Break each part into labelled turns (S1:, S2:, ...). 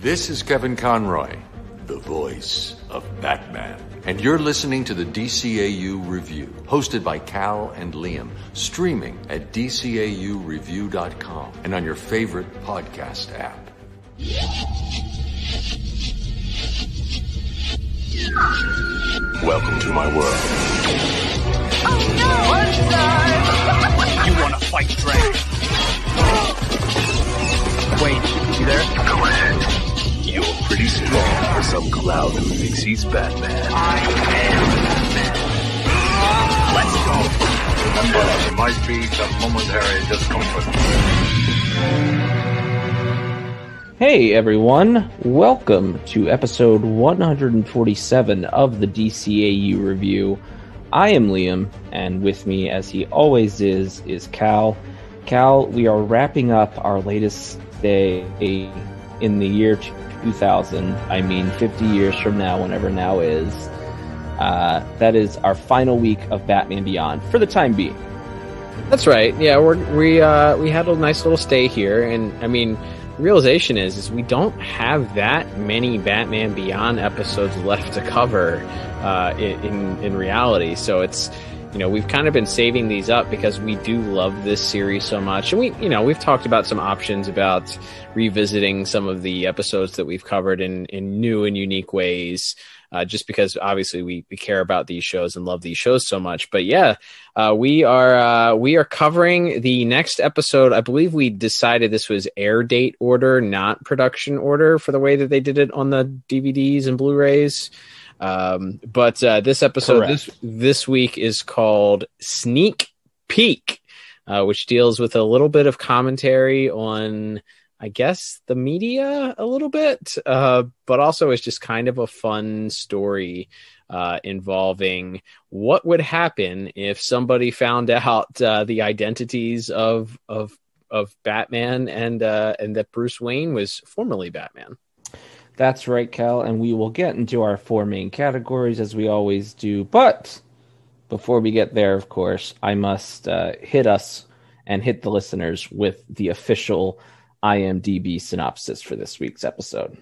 S1: This is Kevin Conroy, the voice of Batman. And you're listening to the DCAU Review, hosted by Cal and Liam, streaming at DCAUreview.com and on your favorite podcast app. Welcome to my world.
S2: Oh no!
S3: You want to fight, Drake? Wait, you there?
S1: Go ahead. You're pretty strong for some clown who thinks he's Batman.
S3: I am Batman. Let's go.
S4: Remember, there might be some momentary discomfort.
S5: Hey everyone, welcome to episode 147 of the DCAU Review. I am Liam, and with me, as he always is Cal. Cal, we are wrapping up our latest day in the year 2000. I mean, 50 years from now, whenever now is. That is our final week of Batman Beyond, for the time being.
S6: That's right. Yeah, we had a nice little stay here, and I mean, realization is we don't have that many Batman Beyond episodes left to cover in reality. So it's, we've kind of been saving these up because we do love this series so much. And we've talked about some options about revisiting some of the episodes that we've covered in new and unique ways. Just because obviously we care about these shows and love these shows so much. But yeah, we are covering the next episode. I believe we decided this was air date order, not production order, for the way that they did it on the DVDs and Blu-rays. But this episode this week is called Sneak Peek, which deals with a little bit of commentary on, I guess, the media a little bit, but also it's just kind of a fun story involving what would happen if somebody found out the identities of Batman and that Bruce Wayne was formerly Batman.
S5: That's right, Cal, and we will get into our four main categories as we always do. But before we get there, of course, I must hit us and hit the listeners with the official Imdb synopsis for this week's episode.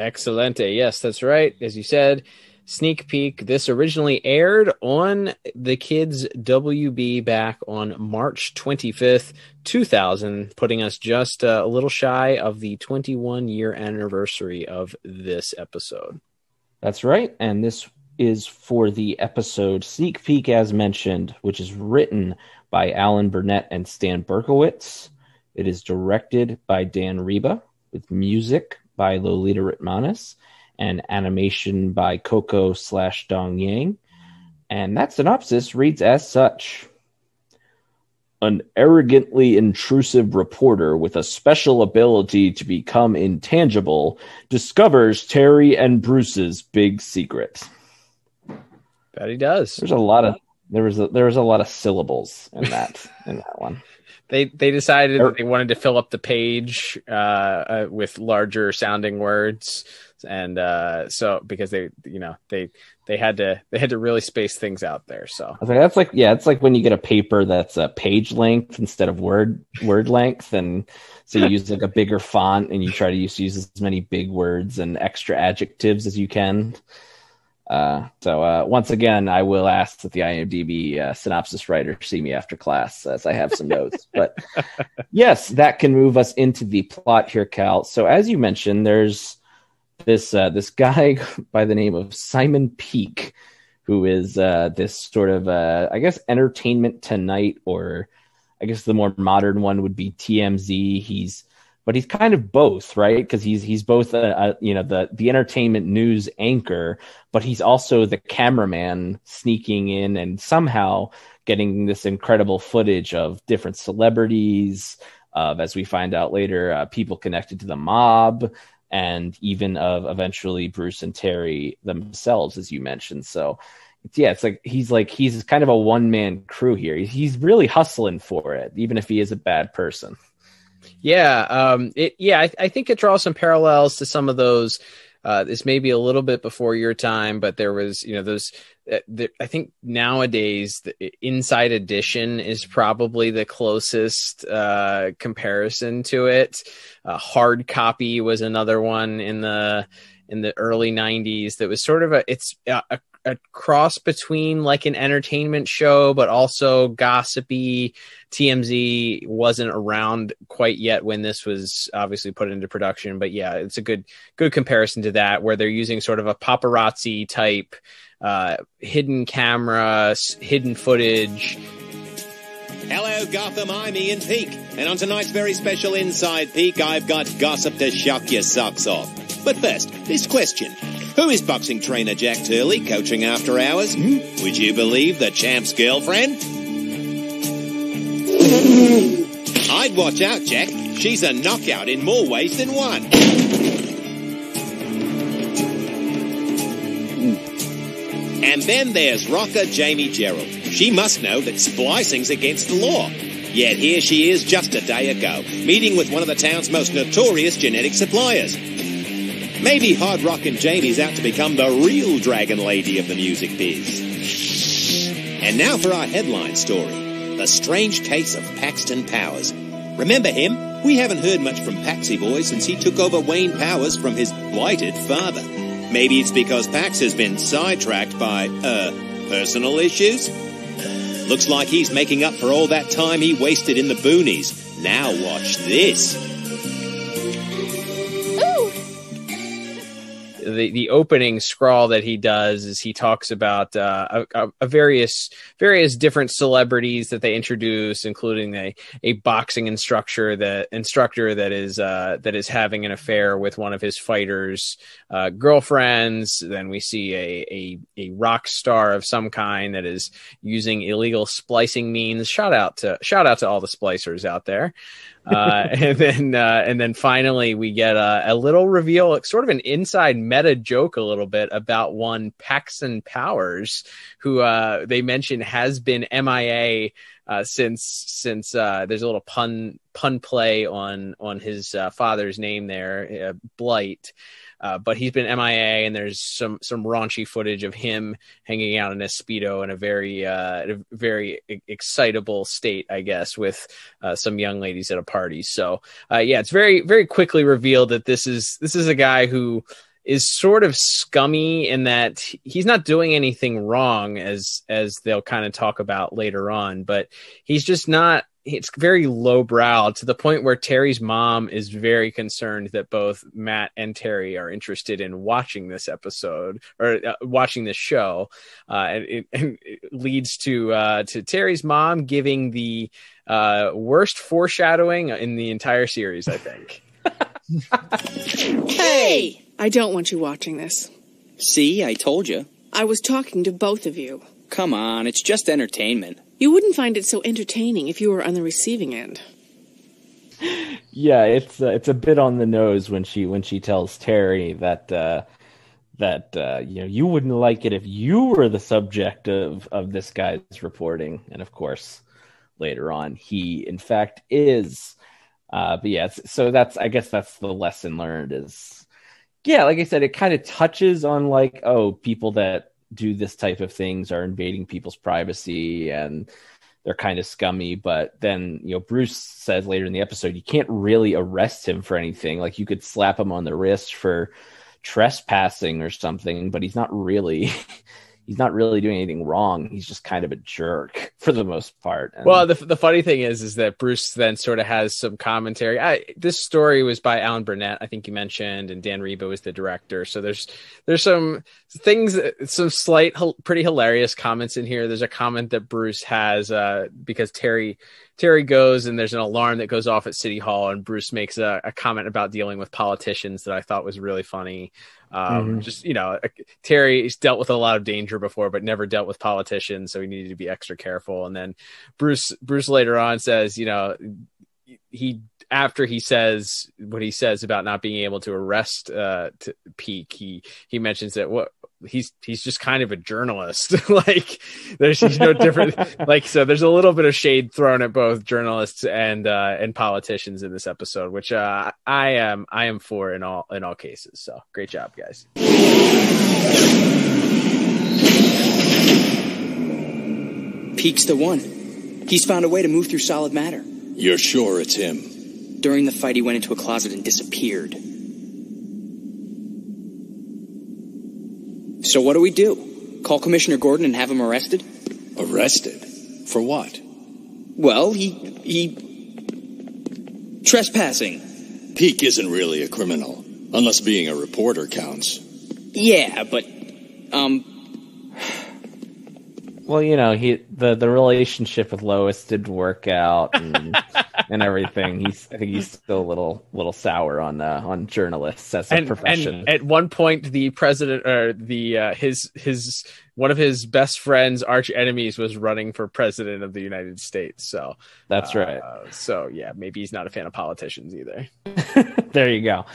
S6: Excelente. Yes, that's right. As you said, Sneak Peek. This originally aired on the Kids WB back on March 25th, 2000, putting us just a little shy of the 21-year anniversary of this episode.
S5: That's right. And this is for the episode Sneak Peek, as mentioned, which is written by Alan Burnett and Stan Berkowitz. It is directed by Dan Reba, with music by Lolita Ritmanis, and animation by Coco/Dong Yang. And that synopsis reads as such. An arrogantly intrusive reporter with a special ability to become intangible discovers Terry and Bruce's big secret.
S6: Bet he does.
S5: There was a lot of syllables in that one.
S6: They decided that they wanted to fill up the page with larger sounding words, and so because they had to really space things out there. So
S5: I was like, it's like when you get a paper that's a page length instead of word length, and so you use like a bigger font and you try to use as many big words and extra adjectives as you can. So once again, I will ask that the IMDb synopsis writer see me after class, as I have some notes. But yes, that can move us into the plot here, Cal. So as you mentioned, there's this guy by the name of Simon Peek, who is this sort of, I guess, Entertainment Tonight, or I guess the more modern one would be TMZ. But he's kind of both, right? Because he's both the entertainment news anchor, but he's also the cameraman sneaking in and somehow getting this incredible footage of different celebrities, as we find out later, people connected to the mob, and even of eventually Bruce and Terry themselves, as you mentioned. So yeah, it's like he's kind of a one-man crew here. He's really hustling for it, even if he is a bad person.
S6: Yeah, I think it draws some parallels to some of those This may be a little bit before your time, but there was, those. I think nowadays the Inside Edition is probably the closest comparison to it. Hard Copy was another one in the early 90s that was sort of a cross between like an entertainment show, but also gossipy. TMZ wasn't around quite yet when this was obviously put into production, but yeah, it's a good comparison to that, where they're using sort of a paparazzi type hidden camera, hidden footage.
S7: Hello, Gotham. I'm Ian Peake, and on tonight's very special Inside Peak, I've got gossip to shock your socks off. But first, this question. Who is boxing trainer Jack Turley coaching after hours? Would you believe the champ's girlfriend? I'd watch out, Jack. She's a knockout in more ways than one. And then there's rocker Jamie Gerald. She must know that splicing's against the law. Yet here she is just a day ago, meeting with one of the town's most notorious genetic suppliers. Maybe Hard Rockin' Jamie's out to become the real dragon lady of the music biz. And now for our headline story. The strange case of Paxton Powers. Remember him? We haven't heard much from Paxy Boy since he took over Wayne Powers from his blighted father. Maybe it's because Pax has been sidetracked by, personal issues? Looks like he's making up for all that time he wasted in the boonies. Now watch this.
S6: The opening scrawl that he does is he talks about various different celebrities that they introduce, including a boxing instructor that is having an affair with one of his fighters' girlfriends. Then we see a rock star of some kind that is using illegal splicing means. Shout out to all the splicers out there. And then finally we get a little reveal, sort of an inside meta joke a little bit about one Paxton Powers, who they mention has been MIA since there's a little pun play on his father's name there, Blight. But he's been MIA, and there's some raunchy footage of him hanging out in a Speedo in a very excitable state, I guess, with some young ladies at a party. So it's very, very quickly revealed that this is a guy who is sort of scummy in that he's not doing anything wrong, as they'll kind of talk about later on, but he's just not. It's very lowbrow, to the point where Teri's mom is very concerned that both Matt and Teri are interested in watching this episode or watching this show. And it leads to Teri's mom giving the worst foreshadowing in the entire series, I think.
S2: Hey! I don't want you watching this.
S3: See, I told you.
S2: I was talking to both of you.
S3: Come on, it's just entertainment.
S2: You wouldn't find it so entertaining if you were on the receiving end.
S5: Yeah, it's a bit on the nose when she tells Teri that you wouldn't like it if you were the subject of this guy's reporting, and of course later on he in fact is. But yeah, so I guess that's the lesson learned is, yeah, like I said, it kind of touches on like, oh, people that do this type of things are invading people's privacy and they're kind of scummy. But then, Bruce says later in the episode, you can't really arrest him for anything. Like, you could slap him on the wrist for trespassing or something, but he's not really doing anything wrong. He's just kind of a jerk for the most part. And
S6: well, the funny thing is that Bruce then sort of has some commentary. This story was by Alan Burnett, I think you mentioned, and Dan Reba was the director. So there's some things, some slight, pretty hilarious comments in here. There's a comment that Bruce has because Teri goes and there's an alarm that goes off at City Hall, and Bruce makes a comment about dealing with politicians that I thought was really funny. Just, Teri's dealt with a lot of danger before, but never dealt with politicians, so he needed to be extra careful. And then Bruce later on says, after he says what he says about not being able to arrest Peak, he mentions that he's just kind of a journalist. Like he's no different. Like, so there's a little bit of shade thrown at both journalists and politicians in this episode, which I am for in all cases. So great job, guys.
S3: Peak's the one. He's found a way to move through solid matter.
S8: You're sure it's him?
S3: During the fight, he went into a closet and disappeared. So what do? Call Commissioner Gordon and have him arrested?
S8: Arrested? For what?
S3: Well, he trespassing.
S8: Peak isn't really a criminal, unless being a reporter counts.
S3: Yeah, but,
S5: Well, the relationship with Lois did work out and everything. I think he's still a little sour on journalists as a profession.
S6: And at one point, the president or his one of his best friend's arch enemies was running for president of the United States. So
S5: that's right.
S6: So yeah, maybe he's not a fan of politicians either.
S5: There you go.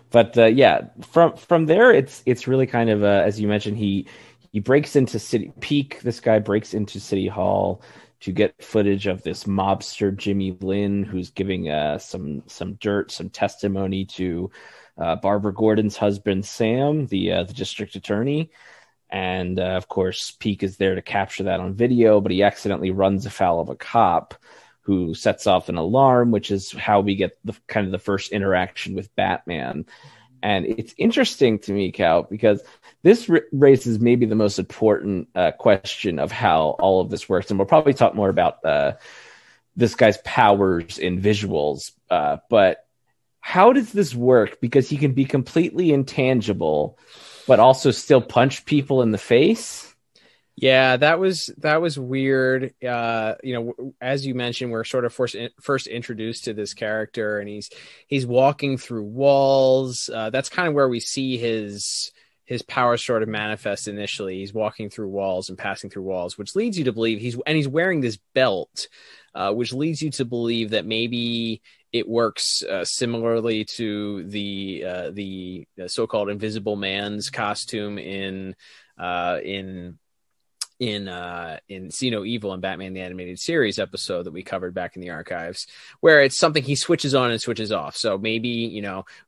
S5: But from there, it's really kind of as you mentioned, he breaks into Peak. This guy breaks into City Hall to get footage of this mobster Jimmy Lynn, who's giving some testimony to Barbara Gordon's husband Sam, the district attorney. And of course, Peak is there to capture that on video, but he accidentally runs afoul of a cop who sets off an alarm, which is how we get the first interaction with Batman. And it's interesting to me, Cal, because this raises maybe the most important question of how all of this works. And we'll probably talk more about this guy's powers in visuals. But how does this work? Because he can be completely intangible, but also still punch people in the face.
S6: Yeah, that was weird. As you mentioned, we're sort of first introduced to this character, and he's walking through walls. That's kind of where we see his power sort of manifest initially. He's walking through walls and passing through walls, which leads you to believe he's wearing this belt, which leads you to believe that maybe it works similarly to the so-called Invisible Man's costume in See No Evil and Batman the Animated Series episode that we covered back in the archives, where it's something he switches on and switches off. So maybe,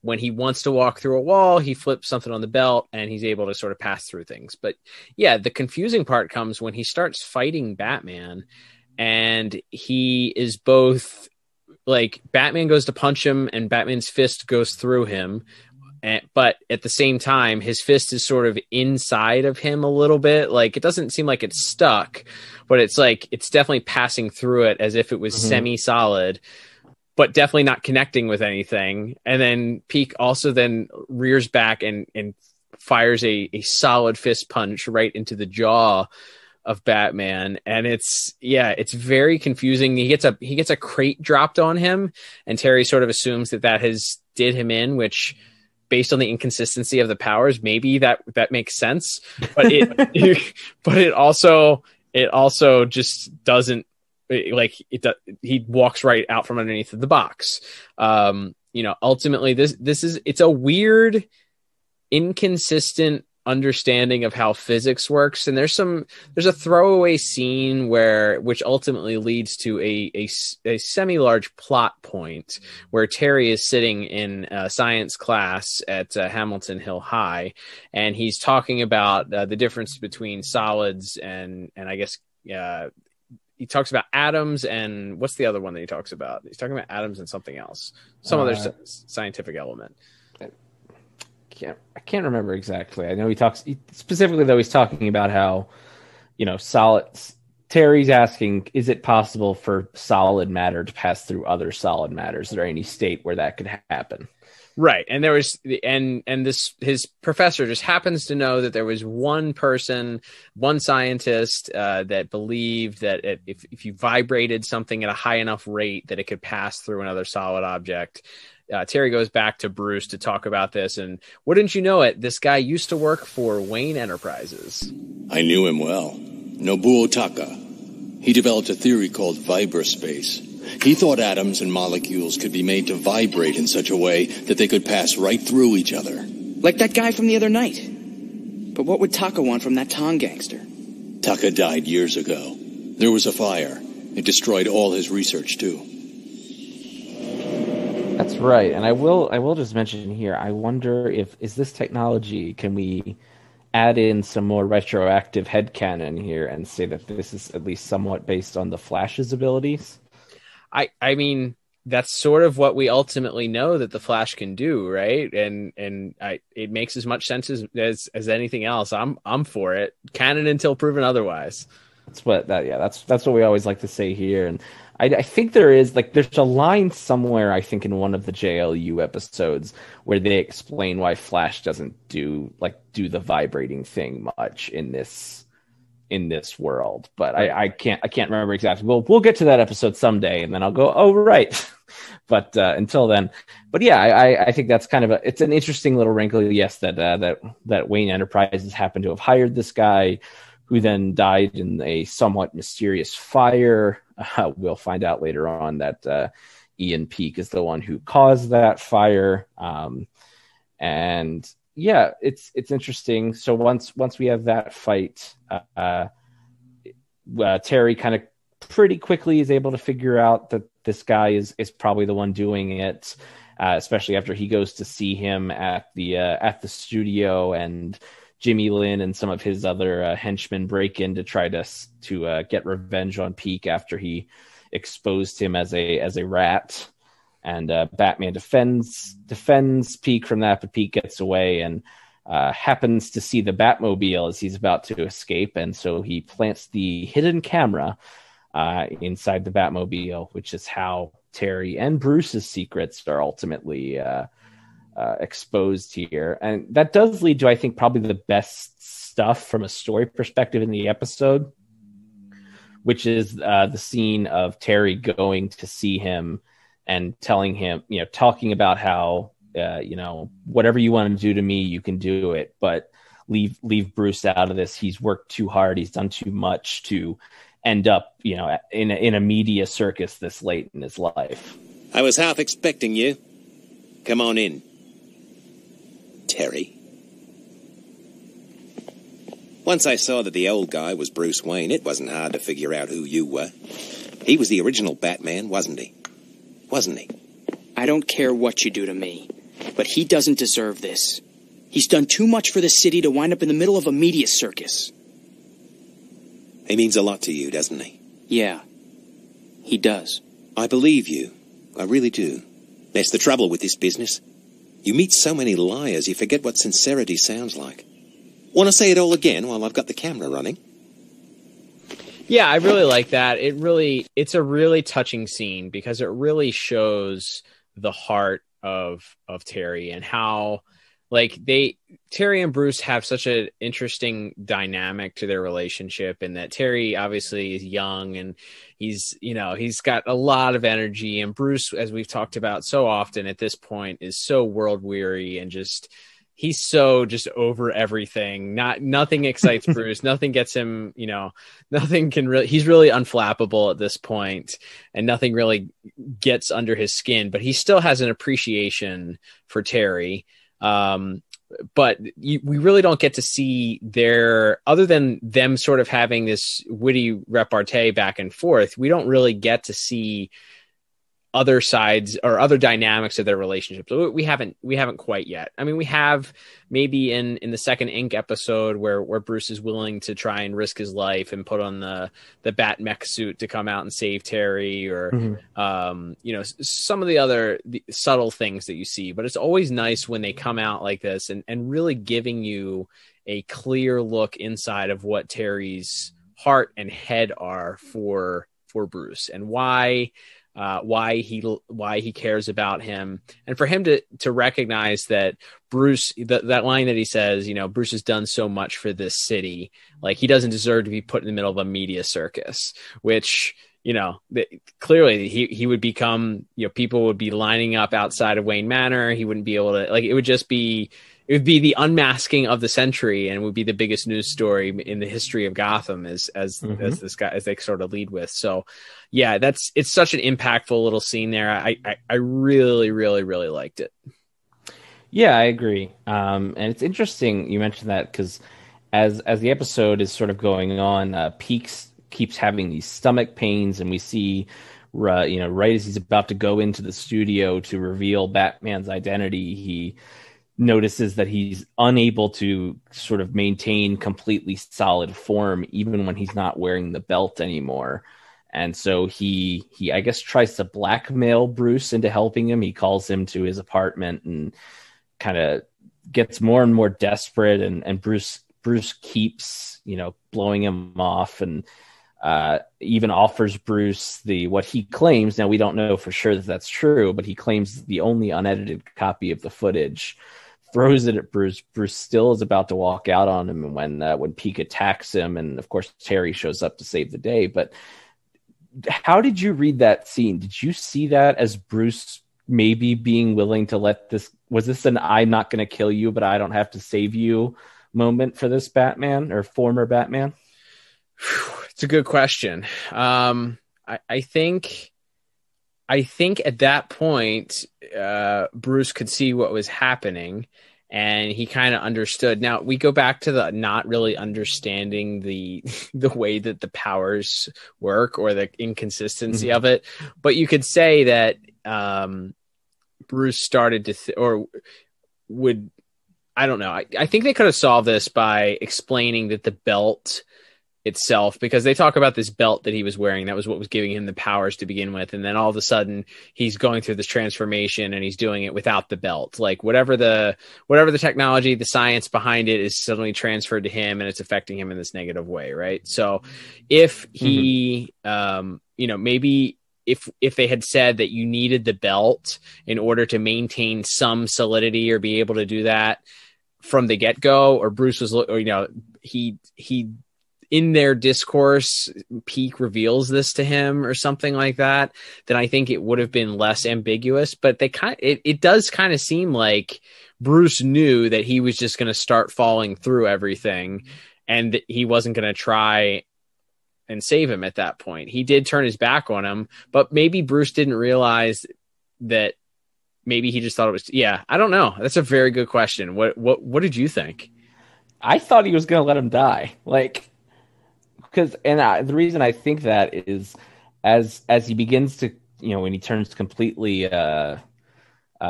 S6: when he wants to walk through a wall, he flips something on the belt and he's able to sort of pass through things. But yeah, the confusing part comes when he starts fighting Batman, and he is both like, Batman goes to punch him and Batman's fist goes through him. But at the same time, his fist is sort of inside of him a little bit. Like, it doesn't seem like it's stuck, but it's like it's definitely passing through it as if it was semi-solid, but definitely not connecting with anything. And then Peak also then rears back and fires a solid fist punch right into the jaw of Batman. And it's very confusing. He gets a crate dropped on him, and Terry sort of assumes that has did him in, which, based on the inconsistency of the powers, maybe that makes sense, but it also just doesn't, like, he walks right out from underneath the box. Ultimately it's a weird, inconsistent understanding of how physics works, and there's a throwaway scene which ultimately leads to a semi-large plot point where Terry is sitting in a science class at Hamilton Hill High, and he's talking about the difference between solids and I guess he talks about atoms, and what's the other one that he talks about? He's talking about atoms and something else, some other scientific element.
S5: I can't remember exactly. I know he's talking about how, Terry's asking, is it possible for solid matter to pass through other solid matter? Is there any state where that could happen?
S6: Right. And there was, his professor just happens to know that there was one scientist that believed that if you vibrated something at a high enough rate that it could pass through another solid object. Terry goes back to Bruce to talk about this, and wouldn't you know it, this guy used to work for Wayne Enterprises.
S8: I knew him well. Nobuo Taka. He developed a theory called vibrospace. He thought atoms and molecules could be made to vibrate in such a way that they could pass right through each other.
S3: Like that guy from the other night. But what would Taka want from that Tong gangster?
S8: Taka died years ago. There was a fire. It destroyed all his research, too.
S5: That's right. And I will just mention here, I wonder is this technology, can we add in some more retroactive headcanon here and say that this is at least somewhat based on the Flash's abilities?
S6: I mean, that's sort of what we ultimately know that the Flash can do, right? And it makes as much sense as anything else. I'm for it. Canon until proven otherwise.
S5: That's what we always like to say here. And I think there's a line somewhere, I think, in one of the JLU episodes where they explain why Flash doesn't do the vibrating thing much in this world. But I can't remember exactly. We'll get to that episode someday, and then I'll go, oh right. But until then, I think that's kind of it's an interesting little wrinkle. Yes, that Wayne Enterprises happened to have hired this guy, who then died in a somewhat mysterious fire. We'll find out later on that Ian Peake is the one who caused that fire. And yeah, it's interesting. So once we have that fight, Terry kind of pretty quickly is able to figure out that this guy is probably the one doing it, especially after he goes to see him at the studio, and Jimmy Lin and some of his other henchmen break in to try to get revenge on Peake after he exposed him as a rat. And Batman defends Peake from that, but Peake gets away and happens to see the Batmobile as he's about to escape, and so he plants the hidden camera inside the Batmobile, which is how Terry and Bruce's secrets are ultimately exposed here. And that does lead to, I think, probably the best stuff from a story perspective in the episode, which is the scene of Terry going to see him and telling him, talking about how, whatever you want to do to me, you can do it, but leave Bruce out of this. He's worked too hard. He's done too much to end up, in a media circus this late in his life.
S7: I was half expecting you. Come on in, Terry. Once I saw that the old guy was Bruce Wayne, it wasn't hard to figure out who you were. He was the original Batman, wasn't he? Wasn't he?
S3: I don't care what you do to me, but he doesn't deserve this. He's done too much for the city to wind up in the middle of a media circus.
S7: He means a lot to you, doesn't he?
S3: Yeah, he does.
S7: I believe you. I really do. That's the trouble with this business. You meet so many liars, you forget what sincerity sounds like. Want to say it all again while I've got the camera running?
S6: Yeah, I really like that. It's a really touching scene because it really shows the heart of Terry and how Terry and Bruce have such an interesting dynamic to their relationship, and that Terry obviously is young and he's got a lot of energy, and Bruce, as we've talked about so often at this point, is so world weary and he's so just over everything. Nothing excites Bruce. Nothing gets him, nothing can really, he's really unflappable at this point, and nothing really gets under his skin, but he still has an appreciation for Terry. But we really don't get to see other than them sort of having this witty repartee back and forth, we don't really get to see other sides or other dynamics of their relationship. So we haven't quite yet. I mean, we have maybe in the second Ink episode where Bruce is willing to try and risk his life and put on the bat mech suit to come out and save Terry, or some of the subtle things that you see. But it's always nice when they come out like this and really giving you a clear look inside of what Terry's heart and head are for Bruce, and why he cares about him, and for him to recognize that Bruce, that line that he says, Bruce has done so much for this city, like he doesn't deserve to be put in the middle of a media circus, which, clearly he would become, people would be lining up outside of Wayne Manor. He wouldn't be able to, it would be the unmasking of the century, and would be the biggest news story in the history of Gotham as this guy, as they sort of lead with. So yeah, it's such an impactful little scene there. I really, really, really liked it.
S5: Yeah, I agree. And it's interesting you mentioned that, because as the episode is sort of going on, Peaks keeps having these stomach pains, and we see, right as he's about to go into the studio to reveal Batman's identity, he notices that he's unable to sort of maintain completely solid form, even when he's not wearing the belt anymore. And so he I guess tries to blackmail Bruce into helping him. He calls him to his apartment and kind of gets more and more desperate, and Bruce keeps, blowing him off, and even offers Bruce what he claims, now we don't know for sure that that's true, but he claims the only unedited copy of the footage, throws it at Bruce. Bruce still is about to walk out on him when Peak attacks him, and of course Teri shows up to save the day. But how did you read that scene? Did you see that as Bruce maybe being willing to was this an I'm not going to kill you, but I don't have to save you moment for this Batman, or former Batman?
S6: It's a good question. I think at that point, Bruce could see what was happening, and he kind of understood. Now we go back to the not really understanding the way that the powers work, or the inconsistency of it. But you could say that Bruce started to, I don't know. I think they could have solved this by explaining that the belt itself, because they talk about this belt that he was wearing, that was what was giving him the powers to begin with, and then all of a sudden he's going through this transformation and he's doing it without the belt. Like whatever the technology, the science behind it is suddenly transferred to him, and it's affecting him in this negative way, right? So if he maybe if they had said that you needed the belt in order to maintain some solidity or be able to do that from the get-go, or Bruce was, he in their discourse, Peak reveals this to him or something like that, then I think it would have been less ambiguous. But it does kind of seem like Bruce knew that he was just going to start falling through everything, and that he wasn't going to try and save him at that point. He did turn his back on him, but maybe Bruce didn't realize that. Maybe he just thought it was, I don't know. That's a very good question. What did you think?
S5: I thought he was going to let him die. The reason I think that is as he begins to, when he turns completely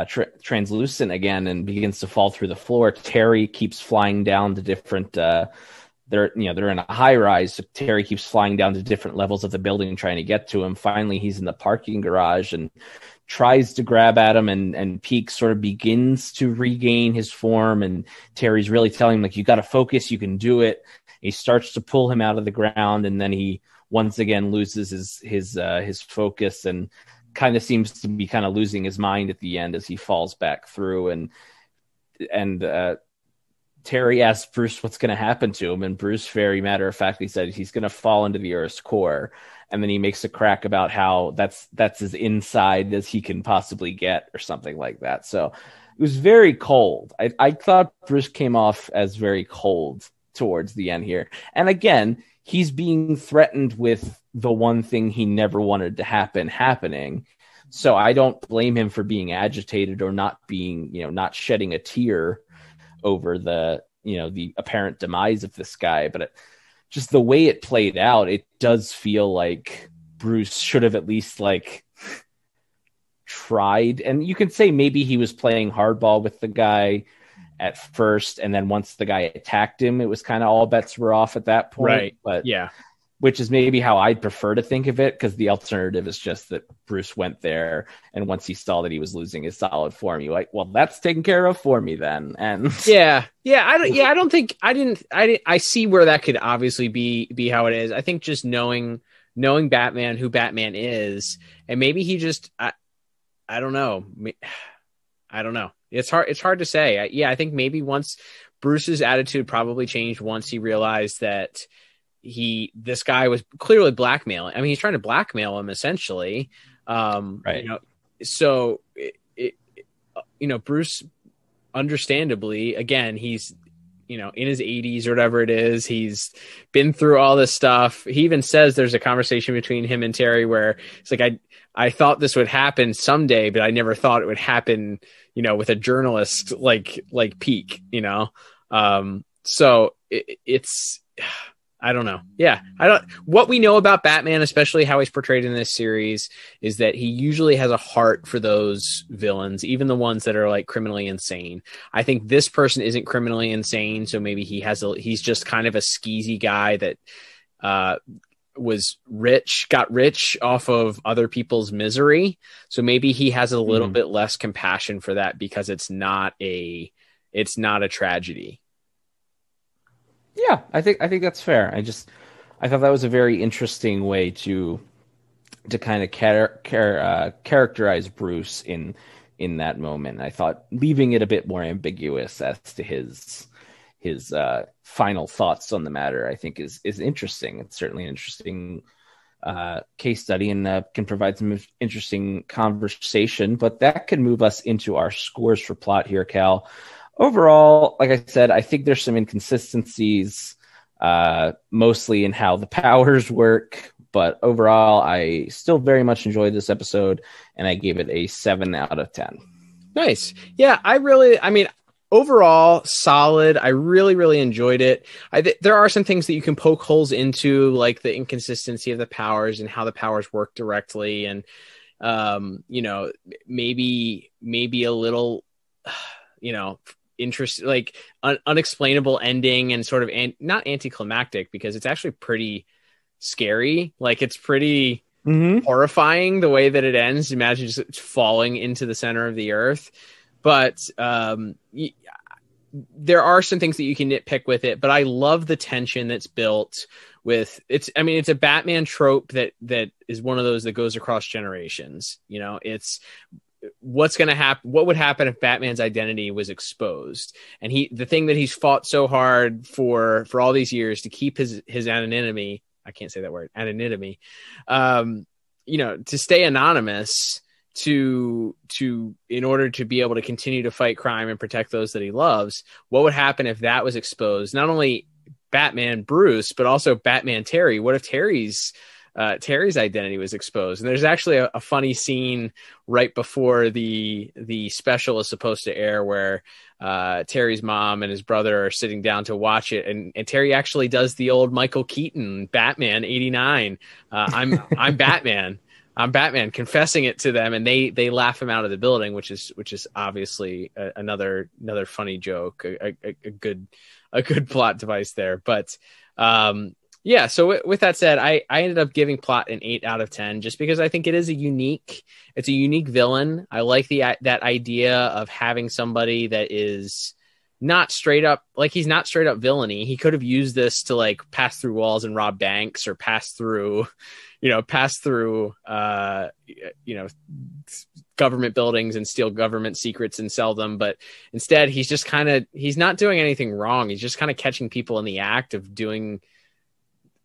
S5: translucent again and begins to fall through the floor, Teri keeps flying down to different, they're in a high rise. So Teri keeps flying down to different levels of the building trying to get to him. Finally, he's in the parking garage and tries to grab at him, and Peak sort of begins to regain his form, and Terry's really telling him, you got to focus, you can do it. He starts to pull him out of the ground, and then he once again loses his focus and kind of seems to be kind of losing his mind at the end as he falls back through. And Teri asks Bruce what's going to happen to him, and Bruce very matter-of-factly said he's going to fall into the Earth's core. And then he makes a crack about how that's as inside as he can possibly get, or something like that. So it was very cold. I thought Bruce came off as very cold towards the end here. And again, he's being threatened with the one thing he never wanted to happening. So I don't blame him for being agitated or not being, not shedding a tear over the apparent demise of this guy. But just the way it played out, it does feel like Bruce should have at least tried. And you can say maybe he was playing hardball with the guy at first, and then once the guy attacked him, it was kind of all bets were off at that point.
S6: Right.
S5: But
S6: yeah,
S5: which is maybe how I'd prefer to think of it, because the alternative is just that Bruce went there, and once he saw that he was losing his solid form, you're like, well, that's taken care of for me then. And I see where that could obviously be how it is. I think just knowing Batman, who Batman is, and maybe he just, I don't know. I don't know. It's hard to say. I think maybe once Bruce's attitude probably changed once he realized that this guy was clearly blackmailing. I mean, he's trying to blackmail him essentially. Right. So Bruce, understandably, again, he's, in his 80s or whatever it is, he's been through all this stuff. He even says there's a conversation between him and Teri where it's like, I thought this would happen someday, but I never thought it would happen, with a journalist like Peak,
S6: So it's, I don't know. Yeah. What we know about Batman, especially how he's portrayed in this series, is that he usually has a heart for those villains, even the ones that are like criminally insane. I think this person isn't criminally insane. So maybe he's just kind of a skeezy guy that, got rich off of other people's misery. So maybe he has a little bit less compassion for that because it's not a tragedy.
S5: Yeah, I think that's fair. I thought that was a very interesting way to kind of characterize Bruce in that moment. I thought leaving it a bit more ambiguous as to his final thoughts on the matter, I think is interesting. It's certainly an interesting case study and can provide some interesting conversation. But that could move us into our scores for plot here, Cal. Overall, like I said, I think there's some inconsistencies, mostly in how the powers work. But overall, I still very much enjoyed this episode, and I gave it a 7 out of 10.
S6: Nice. Yeah, I mean, overall, solid. I really, really enjoyed it. There are some things that you can poke holes into, like the inconsistency of the powers and how the powers work directly. And, maybe a little, interest, like unexplainable ending and sort of not anticlimactic, because it's actually pretty scary. Like it's pretty horrifying the way that it ends. Imagine just falling into the center of the earth. But there are some things that you can nitpick with it, but I love the tension that's built with it's a Batman trope that is one of those that goes across generations. It's what's going to happen. What would happen if Batman's identity was exposed? And the thing that he's fought so hard for all these years to keep his anonymity. I can't say that word, anonymity. To stay anonymous, to in order to be able to continue to fight crime and protect those that he loves. What would happen if that was exposed? Not only Batman Bruce, but also Batman Teri. What if Teri's identity was exposed? And there's actually a funny scene right before the special is supposed to air where Teri's mom and his brother are sitting down to watch it, and Teri actually does the old Michael Keaton Batman 89. I'm Batman. I'm Batman, confessing it to them, and they laugh him out of the building, which is obviously another funny joke, a good plot device there. But yeah, so with that said, I ended up giving plot an 8 out of 10, just because I think it is a unique villain. I like that idea of having somebody that is not straight up, like he's not straight up villainy. He could have used this to like pass through walls and rob banks, or pass through government buildings and steal government secrets and sell them. But instead, he's not doing anything wrong. He's just kind of catching people in the act of doing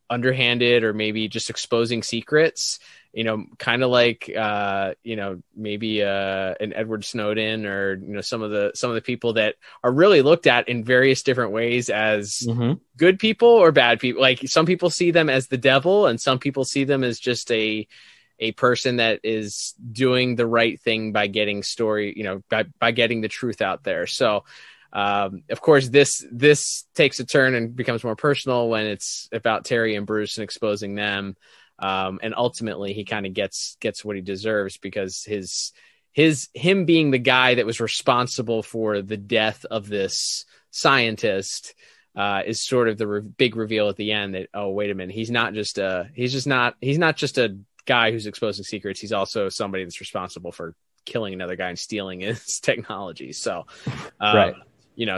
S6: underhanded or maybe just exposing secrets, kind of like maybe an Edward Snowden, or some of the people that are really looked at in various different ways as good people or bad people. Like some people see them as the devil, and some people see them as just a person that is doing the right thing by getting by getting the truth out there. So of course, this takes a turn and becomes more personal when it's about Teri and Bruce and exposing them. And ultimately, he kind of gets what he deserves, because him being the guy that was responsible for the death of this scientist is sort of the big reveal at the end that, oh, wait a minute, he's not just a guy who's exposing secrets. He's also somebody that's responsible for killing another guy and stealing his technology. So, right.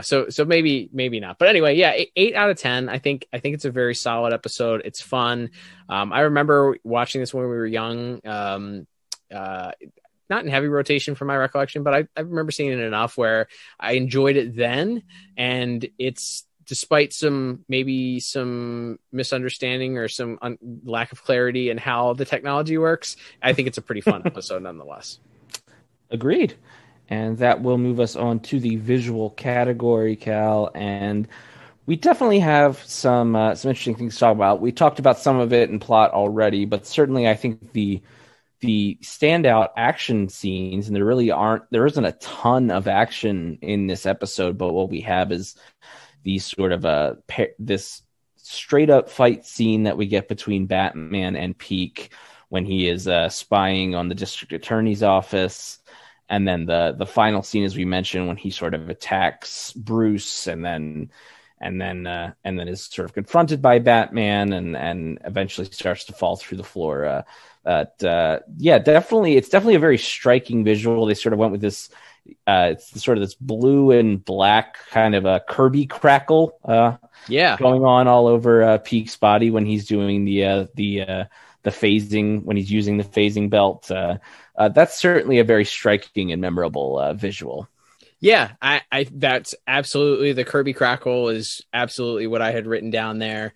S6: So maybe not, but anyway, yeah, 8 out of 10. I think it's a very solid episode. It's fun. I remember watching this when we were young, not in heavy rotation from my recollection, but I remember seeing it enough where I enjoyed it then. And it's, despite some misunderstanding or some lack of clarity in how the technology works, I think it's a pretty fun episode nonetheless.
S5: Agreed. And that will move us on to the visual category, Cal. And we definitely have some interesting things to talk about. We talked about some of it in plot already, but certainly I think the standout action scenes, and there isn't a ton of action in this episode, but what we have is these sort of this straight up fight scene that we get between Batman and Peak when he is spying on the district attorney's office. And then the final scene, as we mentioned, when he sort of attacks Bruce and then is sort of confronted by Batman and eventually starts to fall through the floor. Definitely, it's definitely a very striking visual. They sort of went with this, it's sort of this blue and black kind of a Kirby crackle, going on all over Peak's body when he's doing the phasing, when he's using the phasing belt. That's certainly a very striking and memorable visual.
S6: Yeah, I that's absolutely, the Kirby crackle is absolutely what I had written down there.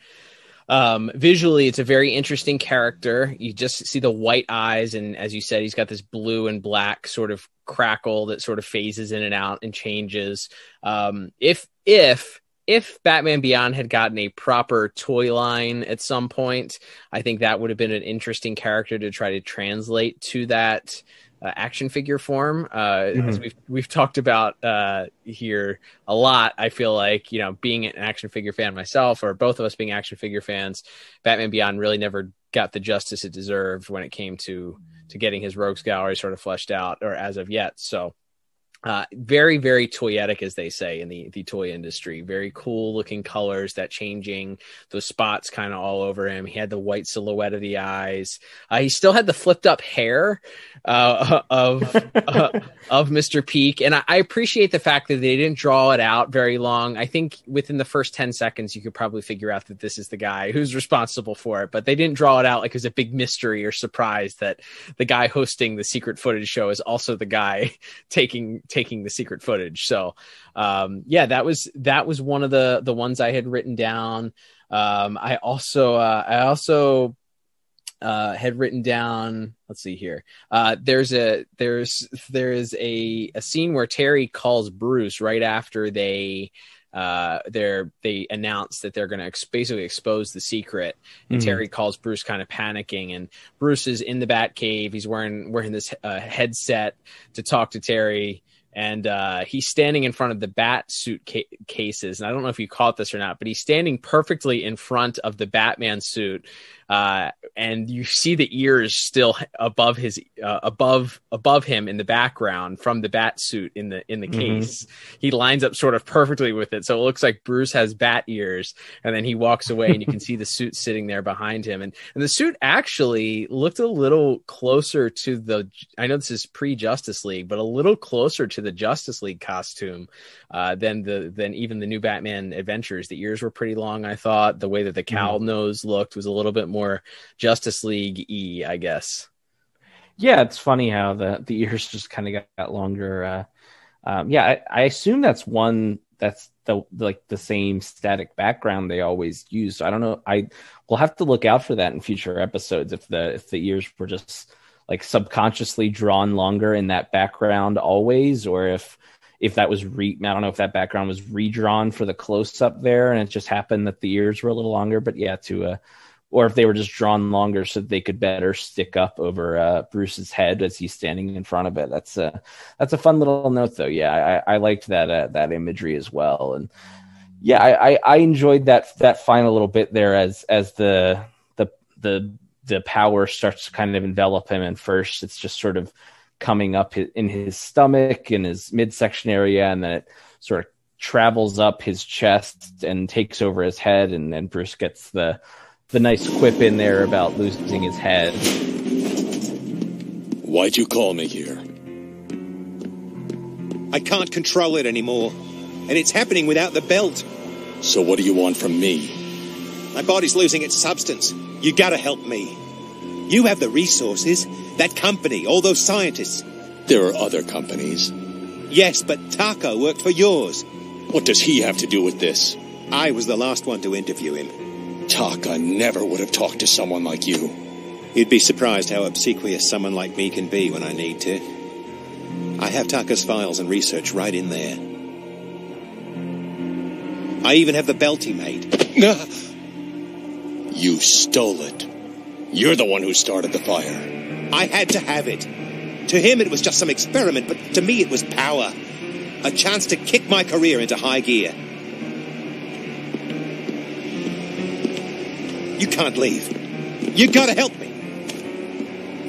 S6: Visually, it's a very interesting character. You just see the white eyes, and as you said, he's got this blue and black sort of crackle that sort of phases in and out and changes. If Batman Beyond had gotten a proper toy line at some point, I think that would have been an interesting character to try to translate to that action figure form. As we've talked about here a lot, I feel like, being an action figure fan myself, or both of us being action figure fans, Batman Beyond really never got the justice it deserved when it came to getting his rogues gallery sort of fleshed out, or as of yet. So very, very toyetic, as they say in the toy industry. Very cool looking colors, that changing, those spots kind of all over him. He had the white silhouette of the eyes. He still had the flipped up hair of Mr. Peak. And I appreciate the fact that they didn't draw it out very long. I think within the first 10 seconds, you could probably figure out that this is the guy who's responsible for it, but they didn't draw it out like it was a big mystery or surprise that the guy hosting the secret footage show is also the guy taking the secret footage. So that was one of the ones I had written down. I also had written down, let's see here. There is a scene where Terry calls Bruce right after they announce that they're going to basically expose the secret, and Terry calls Bruce kind of panicking, and Bruce is in the Batcave. He's wearing this headset to talk to Terry. And he's standing in front of the bat suit cases. And I don't know if you caught this or not, but he's standing perfectly in front of the Batman suit. And you see the ears still above his above him in the background from the bat suit in the case. He lines up sort of perfectly with it. So it looks like Bruce has bat ears, and then he walks away and you can see the suit sitting there behind him. And the suit actually looked a little closer to I know this is pre-Justice League, but a little closer to the Justice League costume than even the new Batman Adventures. The ears were pretty long, I thought. The way that the cowl nose looked was a little bit more Justice League-y, I guess.
S5: Yeah, it's funny how the ears just kind of got longer. I assume that's the same static background they always use. So I don't know. We'll have to look out for that in future episodes if the ears were just like subconsciously drawn longer in that background always, or if that was I don't know if that background was redrawn for the close up there and it just happened that the ears were a little longer. But yeah, or if they were just drawn longer so that they could better stick up over Bruce's head as he's standing in front of it. That's a fun little note, though. Yeah, I liked that imagery as well, and yeah, I enjoyed that final little bit there as the power starts to kind of envelop him. And first, it's just sort of coming up in his stomach and his midsection area, and then it sort of travels up his chest and takes over his head, and then Bruce gets the nice quip in there about losing his head.
S8: Why'd you call me here?
S7: I can't control it anymore, and it's happening without the belt.
S8: So what do you want from me?
S7: My body's losing its substance. You gotta help me. You have the resources, that company, all those scientists.
S8: There are other companies.
S7: Yes, but Taka worked for yours.
S8: What does he have to do with this?
S7: I was the last one to interview him.
S8: Taka never would have talked to someone like you.
S7: You'd be surprised how obsequious someone like me can be when I need to. I have Taka's files and research right in there. I even have the belt he made.
S8: You stole it. You're the one who started the fire.
S7: I had to have it. To him it was just some experiment, but to me it was power. A chance to kick my career into high gear. You can't leave. You gotta help me.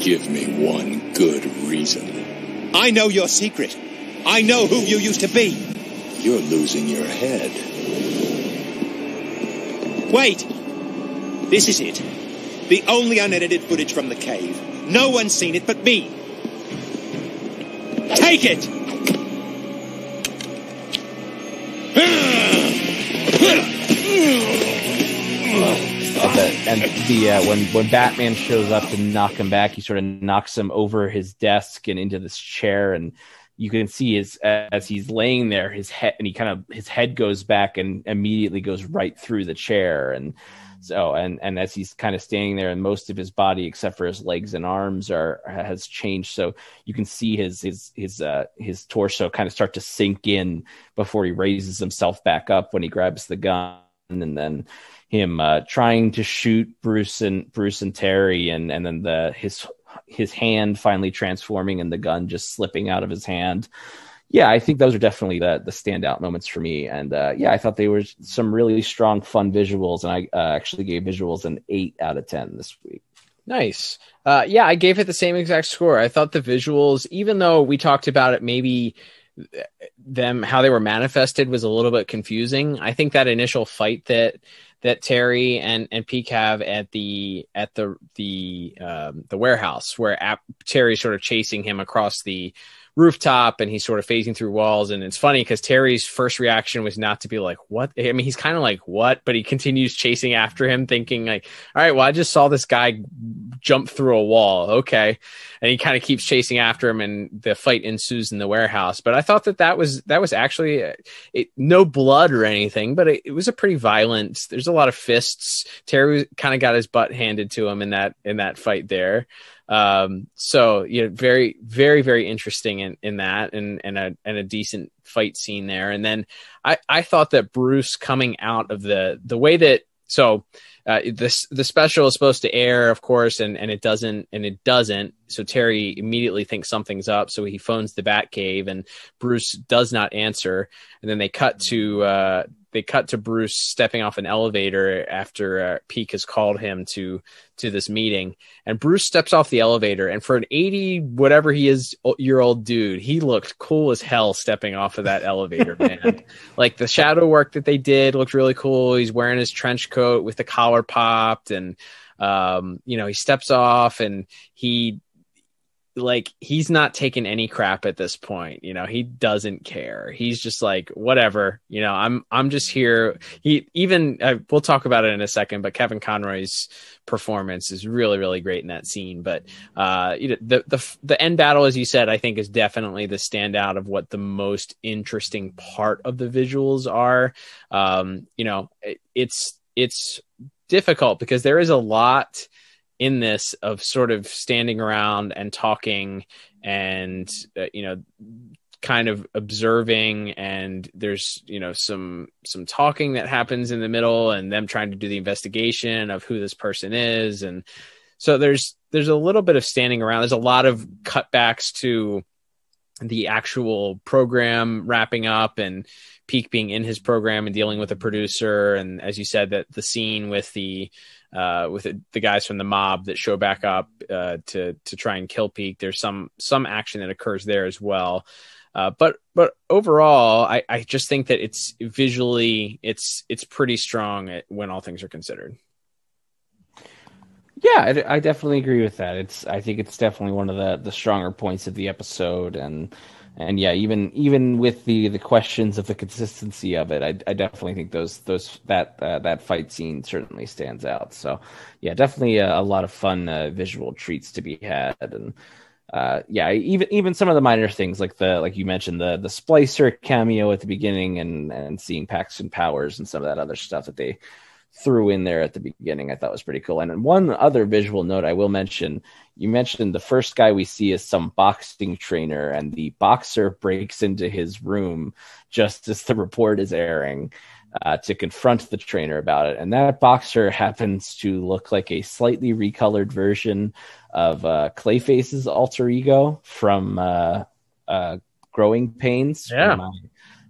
S8: Give me one good reason.
S7: I know your secret. I know who you used to be.
S8: You're losing your head.
S7: Wait. This is it. The only unedited footage from the cave. No one's seen it but me. Take it!
S5: When Batman shows up to knock him back, he sort of knocks him over his desk and into this chair, and you can see as he's laying there, his head goes back and immediately goes right through the chair, and so and as he's kind of standing there, and most of his body except for his legs and arms has changed, so you can see his torso kind of start to sink in before he raises himself back up when he grabs the gun, and then him trying to shoot Bruce and Teri, and then his hand finally transforming and the gun just slipping out of his hand. Yeah, I think those are definitely the standout moments for me. And I thought they were some really strong, fun visuals. And I actually gave visuals an 8 out of 10 this week.
S6: Nice. I gave it the same exact score. I thought the visuals, even though we talked about it, maybe how they were manifested was a little bit confusing. I think that initial fight that Teri and Peak have at the warehouse, where Teri's sort of chasing him across the rooftop and he's sort of phasing through walls, and it's funny because Terry's first reaction was not to be like, what? I mean, he's kind of like, what? But he continues chasing after him, thinking like, all right, well, I just saw this guy jump through a wall, okay, and he kind of keeps chasing after him, and the fight ensues in the warehouse. But I thought that was actually no blood or anything, but it was a pretty violent. There's a lot of fists. Terry kind of got his butt handed to him in that fight there. So very, very, very interesting in that, and a decent fight scene there. And then I thought that Bruce coming out of the way that, so the special is supposed to air, of course, and it doesn't. So Teri immediately thinks something's up. So he phones the Batcave, and Bruce does not answer. And then they cut to Bruce stepping off an elevator after Peak has called him to this meeting, and Bruce steps off the elevator, and for an 80 whatever he is year old dude, he looked cool as hell stepping off of that elevator, man. Like the shadow work that they did looked really cool. He's wearing his trench coat with the collar popped, and he steps off, and he's not taking any crap at this point. He doesn't care. He's just like, whatever, I'm just here. We'll talk about it in a second, but Kevin Conroy's performance is really, really great in that scene. But the end battle, as you said, I think is definitely the standout of what the most interesting part of the visuals are. It's difficult because there is a lot in this of sort of standing around and talking and, kind of observing, and there's, some talking that happens in the middle, and them trying to do the investigation of who this person is. And so there's a little bit of standing around. There's a lot of cutbacks to the actual program wrapping up, and Peak being in his program and dealing with a producer. And as you said, that the scene with the guys from the mob that show back up to try and kill Peak, there's some action that occurs there as well. But overall, I just think that it's visually, it's pretty strong when all things are considered.
S5: Yeah, I definitely agree with that. I think it's definitely one of the stronger points of the episode, and yeah, even with the questions of the consistency of it, I definitely think that fight scene certainly stands out. So yeah, definitely a lot of fun visual treats to be had, and even some of the minor things like you mentioned the Splicer cameo at the beginning, and seeing Paxton Powers and some of that other stuff that they threw in there at the beginning, I thought was pretty cool. And one other visual note I will mention, you mentioned the first guy we see is some boxing trainer, and the boxer breaks into his room just as the report is airing to confront the trainer about it. And that boxer happens to look like a slightly recolored version of Clayface's alter ego from Growing Pains.
S6: Yeah.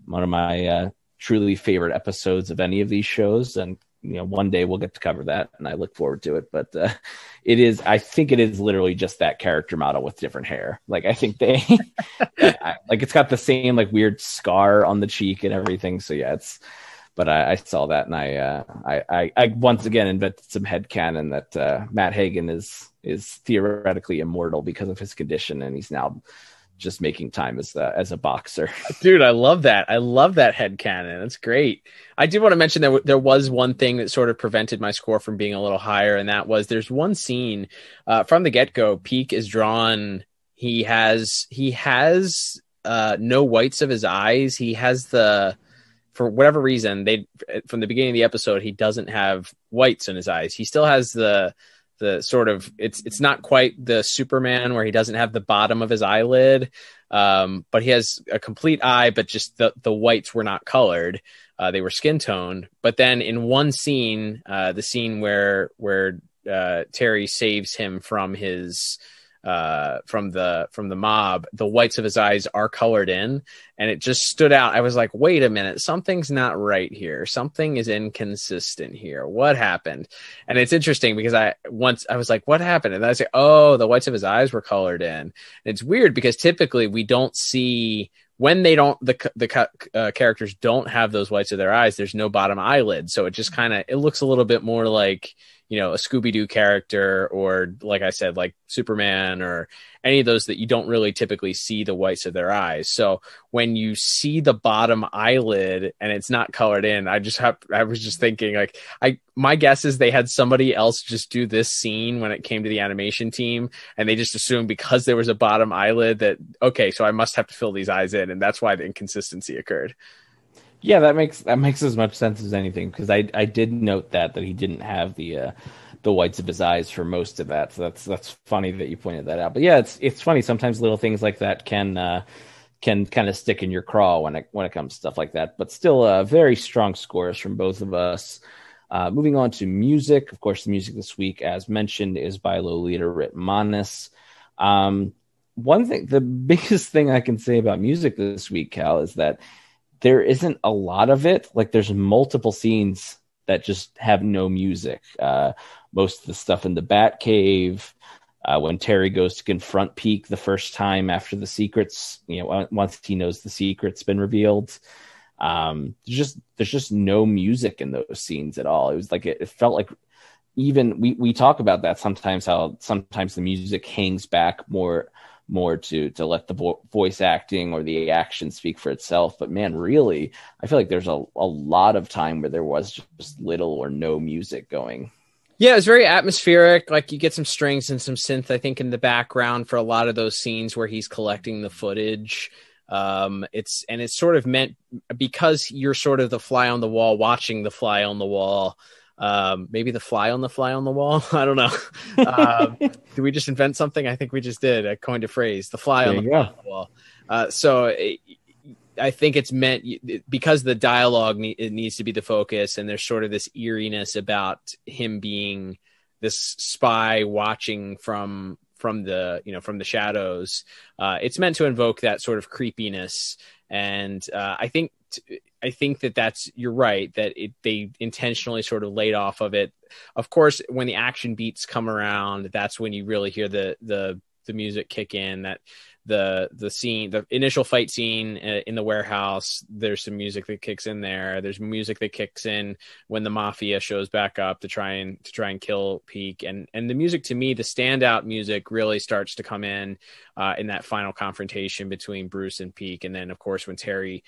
S5: One of my truly favorite episodes of any of these shows. And one day we'll get to cover that, and I look forward to it. But I think it is literally just that character model with different hair. Like, I think they, like, it's got the same like weird scar on the cheek and everything. So yeah, but I saw that, and I once again invented some headcanon that Matt Hagen is theoretically immortal because of his condition, and he's now just making time as a boxer.
S6: Dude, I love that. I love that headcanon. That's great. I did want to mention that there was one thing that sort of prevented my score from being a little higher, and that was there's one scene from the get-go. Peak is drawn. He has no whites of his eyes. He has for whatever reason, from the beginning of the episode, he doesn't have whites in his eyes. He still has the sort of, it's not quite the Superman where he doesn't have the bottom of his eyelid, but he has a complete eye, but just the whites were not colored. They were skin toned. But then in one scene, the scene where Teri saves him from his from the mob, the whites of his eyes are colored in, and it just stood out. I was like, wait a minute, something's not right here. Something is inconsistent here. What happened? And it's interesting because I was like, what happened? And I say, oh, the whites of his eyes were colored in. And it's weird because typically we don't see when the characters don't have those whites of their eyes, there's no bottom eyelid. So it just it looks a little bit more like, a Scooby-Doo character, or like I said, like Superman, or any of those that you don't really typically see the whites of their eyes. So when you see the bottom eyelid and it's not colored in, I was just thinking, like, my guess is they had somebody else just do this scene when it came to the animation team, and they just assumed because there was a bottom eyelid that, okay, so I must have to fill these eyes in, and that's why the inconsistency occurred.
S5: Yeah, that makes as much sense as anything, because I did note that he didn't have the whites of his eyes for most of that. So that's funny that you pointed that out. But yeah, it's funny sometimes little things like that can kind of stick in your craw when it comes to stuff like that. But still, very strong scores from both of us. Moving on to music, of course, the music this week, as mentioned, is by Lolita Ritmanis. One thing, the biggest thing I can say about music this week, Cal, is that there isn't a lot of it. Like, there's multiple scenes that just have no music. Most of the stuff in the Bat Cave, when Teri goes to confront Peak the first time after the secrets, once he knows the secret's been revealed, there's just no music in those scenes at all. It was like, it felt like, even we talk about that sometimes, how sometimes the music hangs back more to let the voice acting or the action speak for itself. But man, really, I feel like there's a lot of time where there was just little or no music going.
S6: Yeah, it's very atmospheric. Like, you get some strings and some synth, I think, in the background for a lot of those scenes where he's collecting the footage. It's sort of meant because you're sort of the fly on the wall, watching the fly on the wall. Maybe the fly on the wall. I don't know. Did we just invent something? I think we just did. I coined a phrase, the fly on the wall. So I think it's meant because the dialogue it needs to be the focus, and there's sort of this eeriness about him being this spy watching from the shadows. It's meant to invoke that sort of creepiness. And I think you're right, that they intentionally sort of laid off of it. Of course, when the action beats come around, that's when you really hear the music kick in. That the initial fight scene in the warehouse, there's some music that kicks in there. There's music that kicks in when the mafia shows back up to try and kill Peak. And the music, to me, the standout music really starts to come in that final confrontation between Bruce and Peak. And then, of course, when Teri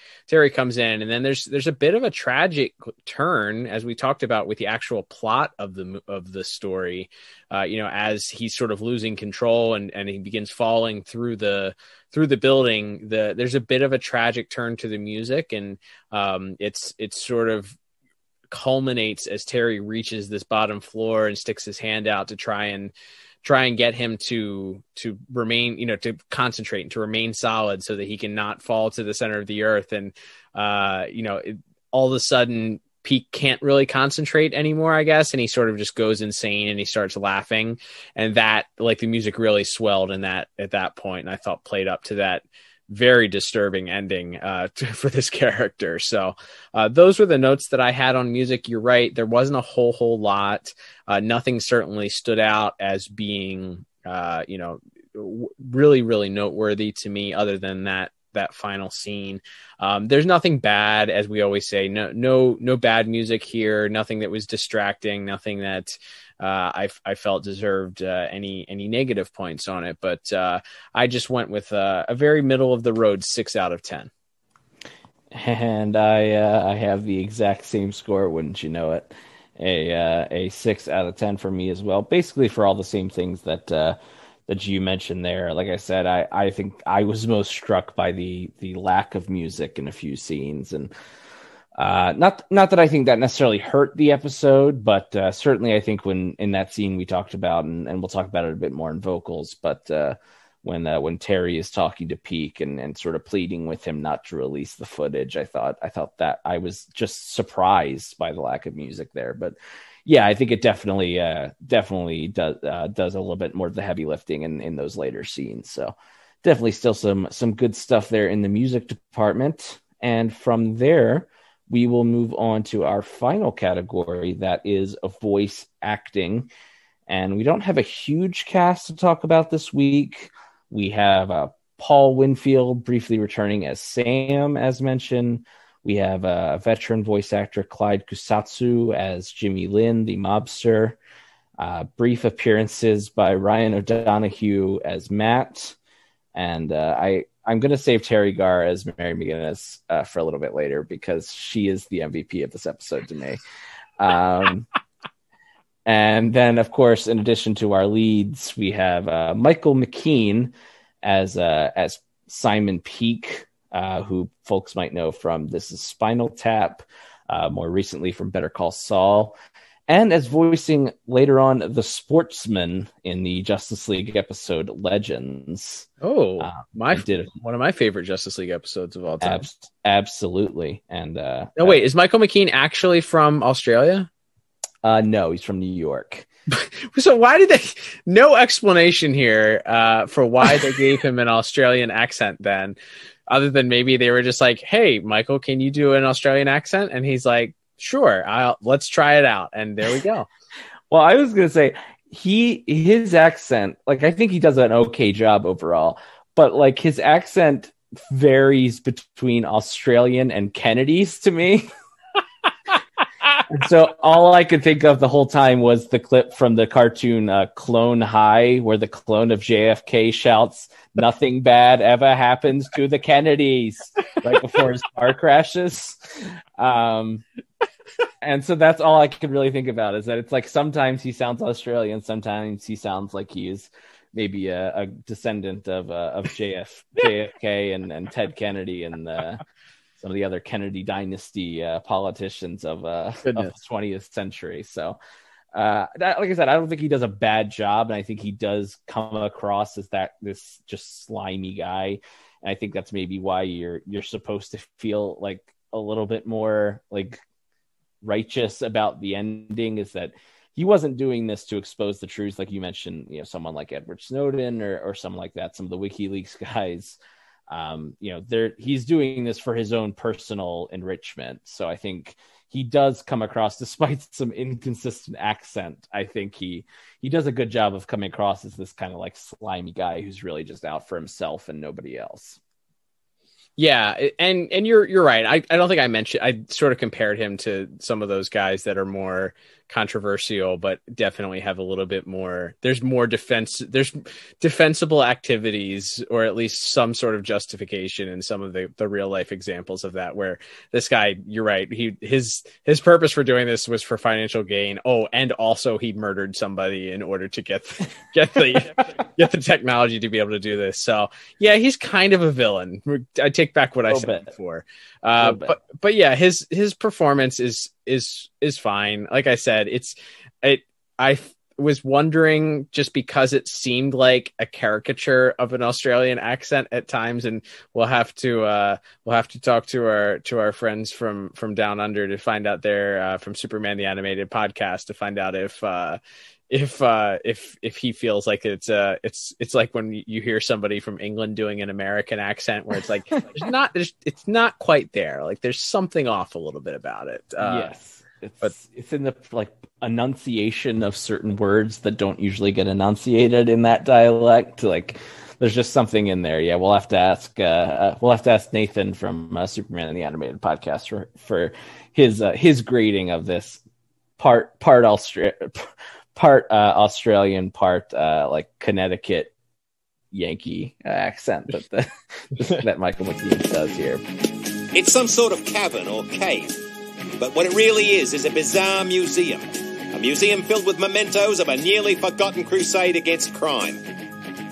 S6: comes in, and then there's a bit of a tragic turn, as we talked about, with the actual plot of the story, as he's sort of losing control and he begins falling through the building. There's a bit of a tragic turn to the music, and it's sort of culminates as Teri reaches this bottom floor and sticks his hand out to try and get him to remain, to concentrate and to remain solid so that he can not fall to the center of the earth. And, all of a sudden Peak can't really concentrate anymore, I guess. And he sort of just goes insane and he starts laughing, and that, like, the music really swelled at that point. And I thought played up to that very disturbing ending for this character. So those were the notes that I had on music. You're right. There wasn't a whole lot. Nothing certainly stood out as being, really, really noteworthy to me other than that final scene. There's nothing bad, as we always say, no bad music here, nothing that was distracting, nothing that I felt deserved any negative points on it. But I just went with a very middle of the road 6 out of 10.
S5: And I have the exact same score, wouldn't you know it? A 6 out of 10 for me as well, basically for all the same things that you mentioned there. Like I said, I think I was most struck by the lack of music in a few scenes, and not that I think that necessarily hurt the episode, but certainly I think when in that scene we talked about, and we'll talk about it a bit more in vocals, but when Teri is talking to Peak and sort of pleading with him not to release the footage, I thought that I was just surprised by the lack of music there. But yeah, I think it definitely does a little bit more of the heavy lifting in those later scenes. So definitely still some good stuff there in the music department. And from there, we will move on to our final category, that is a voice acting. And we don't have a huge cast to talk about this week. We have Paul Winfield briefly returning as Sam, as mentioned. We have a veteran voice actor, Clyde Kusatsu, as Jimmy Lin, the mobster. Brief appearances by Ryan O'Donoghue as Matt. And I'm going to save Teri Garr as Mary McGinnis for a little bit later, because she is the MVP of this episode to me. And then, of course, in addition to our leads, we have Michael Mckean as Simon Peak, who folks might know from This Is Spinal Tap, more recently from Better Call Saul, and as voicing later on the Sportsman in the Justice League episode Legends.
S6: Oh, one of my favorite Justice League episodes of all time.
S5: Absolutely. And
S6: wait, is Michael Mckean actually from Australia?
S5: No, he's from New York.
S6: So why did they? No explanation here for why they gave him an Australian accent then. Other than maybe they were just like, "Hey, Michael, can you do an Australian accent?" And he's like, "Sure, let's try it out." And there we go.
S5: Well, I was gonna say his accent, like I think he does an okay job overall, but like his accent varies between Australian and Kennedy's to me. So all I could think of the whole time was the clip from the cartoon Clone High, where the clone of JFK shouts, "Nothing bad ever happens to the Kennedys," right before his car crashes. And so that's all I could really think about, is that it's like sometimes he sounds Australian, sometimes he sounds like he's maybe a descendant of JFK and Ted Kennedy and some of the other Kennedy dynasty politicians of the 20th century. So, like I said, I don't think he does a bad job, and I think he does come across as this just slimy guy. And I think that's maybe why you're supposed to feel like a little bit more like righteous about the ending, is that he wasn't doing this to expose the truth, like you mentioned, someone like Edward Snowden or someone like that, some of the WikiLeaks guys. He's doing this for his own personal enrichment. So I think he does come across, despite some inconsistent accent, I think he does a good job of coming across as this kind of like slimy guy who's really just out for himself and nobody else.
S6: Yeah, and you're right. I don't think I sort of compared him to some of those guys that are more controversial, but definitely have a little bit more. There's defensible activities, or at least some sort of justification in some of the real life examples of that. Where this guy, you're right, his purpose for doing this was for financial gain. Oh, and also he murdered somebody in order to get the technology to be able to do this. So yeah, he's kind of a villain. I take back what I said before. But yeah, his performance is fine. Like I said, I was wondering, just because it seemed like a caricature of an Australian accent at times, and we'll have to talk to our friends from Down Under to find out from Superman the Animated Podcast to find out if he feels like it's like when you hear somebody from England doing an American accent where it's like it's not quite there. Like there's something off a little bit about it.
S5: Yes, it's in the like enunciation of certain words that don't usually get enunciated in that dialect. Like there's just something in there. Yeah, we'll have to ask Nathan from Superman and the Animated Podcast for his grading of this part Australian, part like Connecticut Yankee accent that Michael Mckean does here.
S7: It's some sort of cavern or cave, but what it really is a bizarre museum. A museum filled with mementos of a nearly forgotten crusade against crime.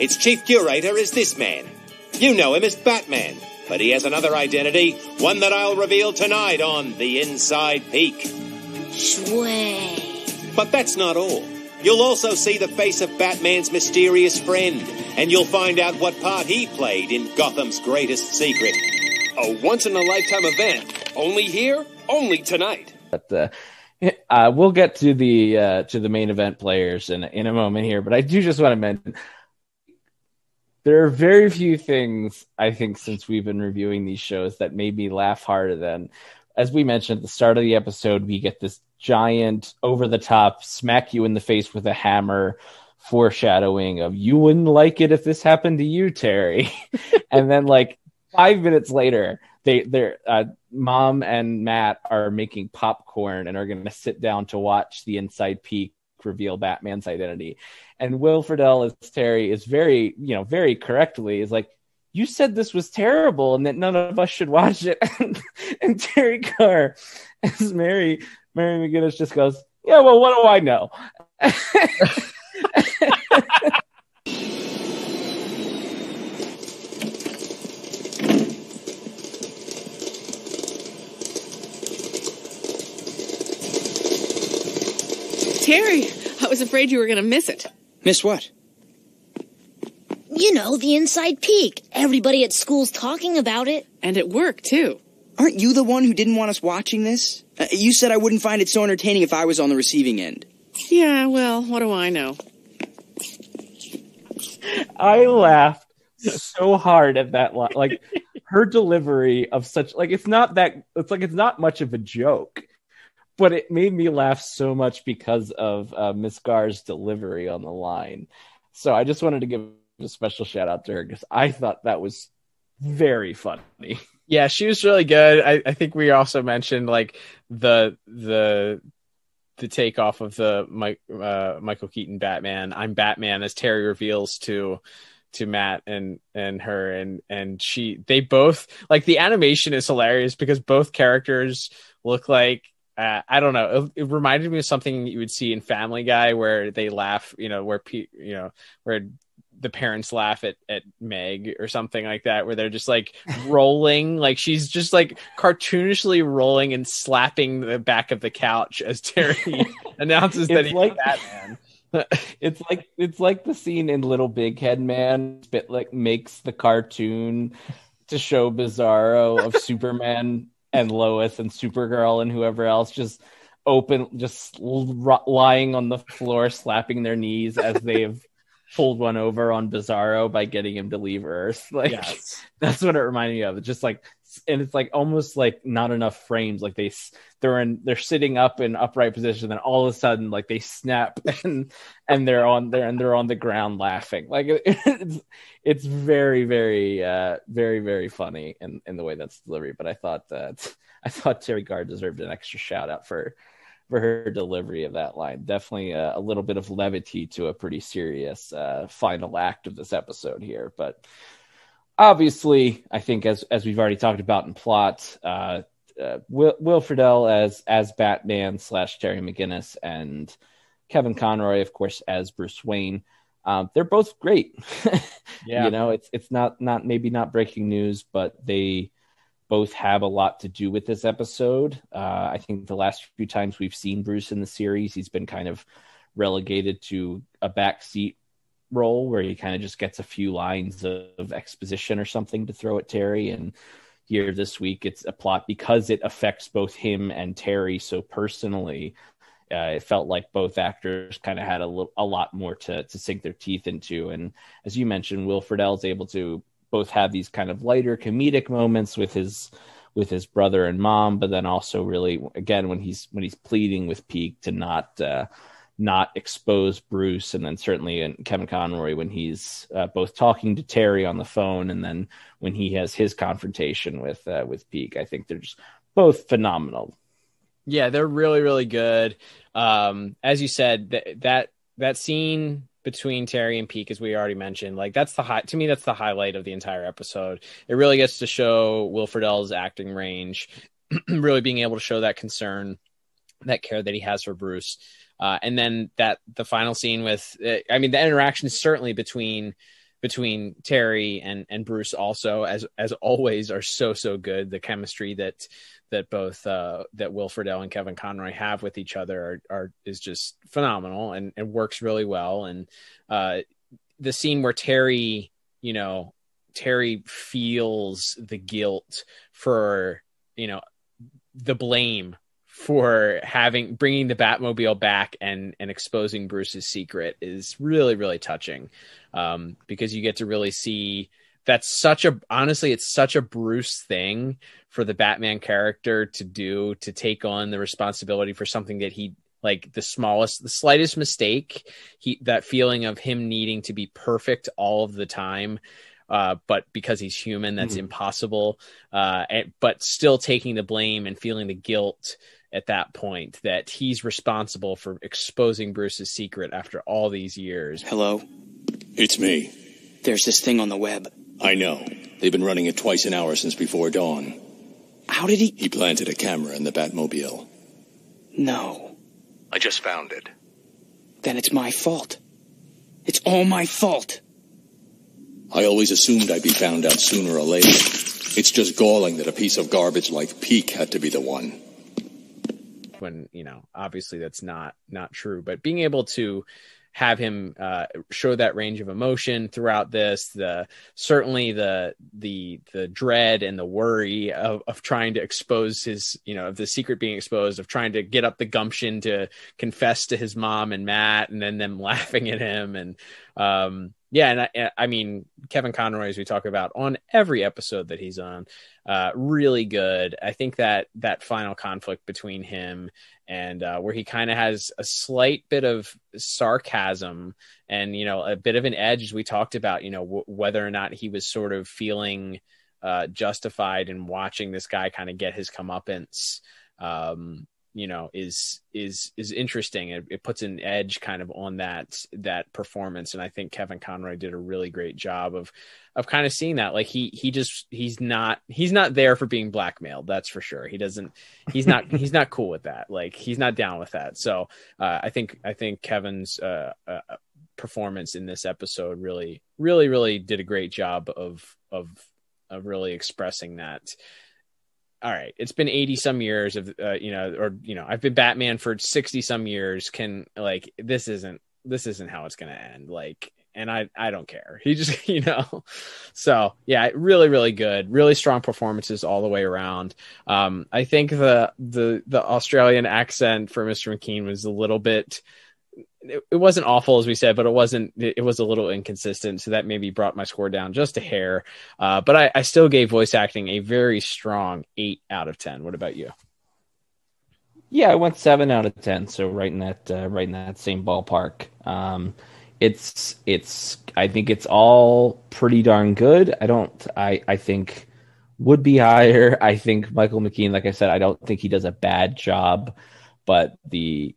S7: Its chief curator is this man. You know him as Batman, but he has another identity, one that I'll reveal tonight on The Inside Peak.
S9: Sway.
S7: But that's not all. You'll also see the face of Batman's mysterious friend, and you'll find out what part he played in Gotham's greatest secret. A once-in-a-lifetime event. Only here, only tonight.
S5: But we'll get to the main event players in a moment here, but I do just want to mention there are very few things, I think, since we've been reviewing these shows that made me laugh harder than, as we mentioned at the start of the episode, we get this giant, over-the-top, smack you in the face with a hammer foreshadowing of, you wouldn't like it if this happened to you, Terry. And then, like, 5 minutes later, their Mom and Matt are making popcorn and are going to sit down to watch the Inside Peak reveal Batman's identity. And Will Friedle as Terry is very correctly is like, you said this was terrible and that none of us should watch it. And Teri Garr as Mary McGinnis just goes, yeah, well, what do I know?
S2: Terry, I was afraid you were going to miss it.
S3: Miss what?
S9: You know, the Inside Peak. Everybody at school's talking about it.
S2: And at work, too.
S3: Aren't you the one who didn't want us watching this? You said I wouldn't find it so entertaining if I was on the receiving end.
S2: Yeah, well, what do I know?
S5: I laughed so hard at that line. Like, her delivery of such, like, it's not much of a joke, but it made me laugh so much because of Miss Garr's delivery on the line. So I just wanted to give a special shout out to her because I thought that was very funny.
S6: Yeah, she was really good. I think we also mentioned like the takeoff of the Michael Keaton Batman. I'm Batman, as Terry reveals to Matt and her, and they both, like, the animation is hilarious because both characters look like, I don't know. It reminded me of something you would see in Family Guy where they laugh, where the parents laugh at Meg or something like that, where they're just like rolling, like she's just like cartoonishly rolling and slapping the back of the couch as Terry announces that he's like Batman.
S5: It's like the scene in Little Big Head Man, like makes the cartoon to show Bizarro of Superman and Lois and Supergirl and whoever else just lying on the floor, slapping their knees as they've pulled one over on Bizarro by getting him to leave Earth. Like, yes. That's what it reminded me of. It's just like, and it's like almost like not enough frames. Like they're sitting up in upright position, and all of a sudden, like they snap and they're on the ground laughing. Like it's very, very, very, very funny in the way that's delivered. But I thought Teri Garr deserved an extra shout out for her delivery of that line. Definitely a little bit of levity to a pretty serious final act of this episode here. But obviously, I think as we've already talked about in plot, Will Friedle as Batman / Terry McGinnis, and Kevin Conroy, of course, as Bruce Wayne. They're both great. Yeah. It's not maybe not breaking news, but they both have a lot to do with this episode. I think the last few times we've seen Bruce in the series, he's been kind of relegated to a backseat role where he kind of just gets a few lines of exposition or something to throw at Terry. And here this week, it's a plot because it affects both him and Terry so personally. it felt like both actors kind of had a lot more to sink their teeth into. And as you mentioned, Will Friedle's able to both have these kind of lighter comedic moments with his brother and mom, but then also really, again, when he's pleading with Peak to not expose Bruce, and then certainly in Kevin Conroy when he's both talking to Teri on the phone, and then when he has his confrontation with Peak. I think they're just both phenomenal.
S6: Yeah, they're really, really good. As you said, that scene between Teri and Peak, as we already mentioned, like that's to me, that's the highlight of the entire episode. It really gets to show Will Friedle's acting range, really being able to show that concern, that care that he has for Bruce. And then the final scene with, the interaction certainly between Teri and Bruce also, as always, are so good. The chemistry that both that Will Friedle and Kevin Conroy have with each other is just phenomenal and works really well. And the scene where Teri feels the guilt for, the blame for bringing the Batmobile back and exposing Bruce's secret is really, really touching, because you get to really see that's honestly, it's such a Bruce thing for the Batman character to do, to take on the responsibility for something that he, like the slightest mistake, that feeling of him needing to be perfect all of the time. But because he's human, that's impossible. But still taking the blame and feeling the guilt at that point that he's responsible for exposing Bruce's secret after all these years.
S3: Hello?
S8: It's me.
S3: There's this thing on the web.
S8: I know. They've been running it twice an hour since before dawn.
S3: How did he...
S8: He planted a camera in the Batmobile.
S3: No.
S8: I just found it.
S3: Then it's my fault. It's all my fault.
S8: I always assumed I'd be found out sooner or later. It's just galling that a piece of garbage like Peak had to be the one.
S6: When, obviously that's not true, but being able to have him show that range of emotion throughout this, certainly the dread and the worry of trying to expose his, of the secret being exposed, of trying to get up the gumption to confess to his mom and Matt, and then them laughing at him. And Kevin Conroy, as we talk about on every episode that he's on, really good. I think that final conflict between him and where he kind of has a slight bit of sarcasm and, a bit of an edge, as we talked about, whether or not he was sort of feeling justified in watching this guy kind of get his comeuppance, is interesting. It puts an edge kind of on that performance. And I think Kevin Conroy did a really great job of kind of seeing that. Like he's not there for being blackmailed. That's for sure. He's not cool with that. Like he's not down with that. So I think Kevin's performance in this episode really, really, really did a great job of really expressing that. All right, it's been 80 some years of, I've been Batman for 60 some years. This isn't how it's going to end. Like, and I don't care. He just, so yeah, really, really good, really strong performances all the way around. I think the Australian accent for Mr. Mckean was a little bit, it wasn't awful, as we said, but it was a little inconsistent. So that maybe brought my score down just a hair. But I still gave voice acting a very strong 8 out of 10. What about you?
S5: Yeah, I went 7 out of 10. So right in that same ballpark. I think it's all pretty darn good. I think would be higher. I think Michael Mckean, like I said, I don't think he does a bad job, but the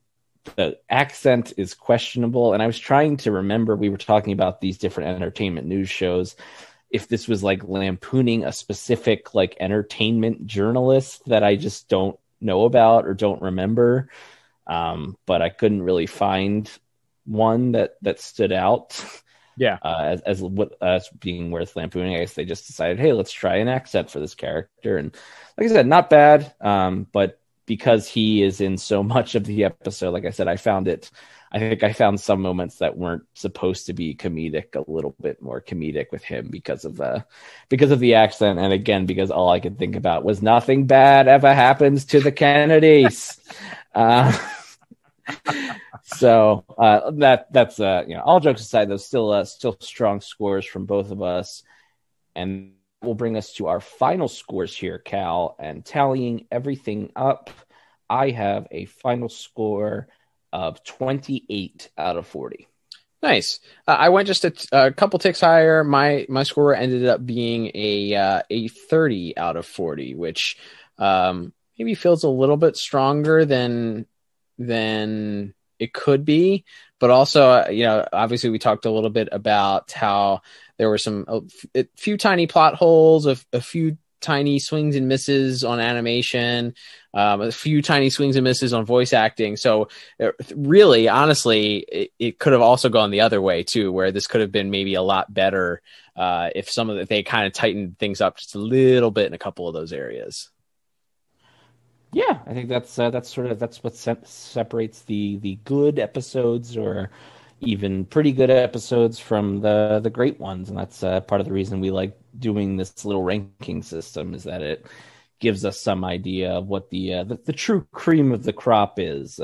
S5: accent is questionable. And I was trying to remember, we were talking about these different entertainment news shows, if this was like lampooning a specific like entertainment journalist that I just don't know about or don't remember. But I couldn't really find one that stood out.
S6: Yeah.
S5: As being worth lampooning. I guess they just decided, hey, let's try an accent for this character. And like I said, not bad. But because he is in so much of the episode, like I said, I think I found some moments that weren't supposed to be comedic, a little bit more comedic with him because of the accent. And again, because all I could think about was nothing bad ever happens to the Kennedys. So that's all jokes aside, though, still strong scores from both of us, and will bring us to our final scores here, Cal. And tallying everything up, I have a final score of 28 out of 40.
S6: Nice. I went just a couple ticks higher. My score ended up being a 30 out of 40, which maybe feels a little bit stronger than it could be. But also, obviously we talked a little bit about how there were a few tiny plot holes, a few tiny swings and misses on animation, a few tiny swings and misses on voice acting. So really, honestly, it could have also gone the other way too, where this could have been maybe a lot better if they kind of tightened things up just a little bit in a couple of those areas.
S5: Yeah, I think that's what separates the good episodes or even pretty good episodes from the great ones, and that's part of the reason we like doing this little ranking system, is that it gives us some idea of what the true cream of the crop is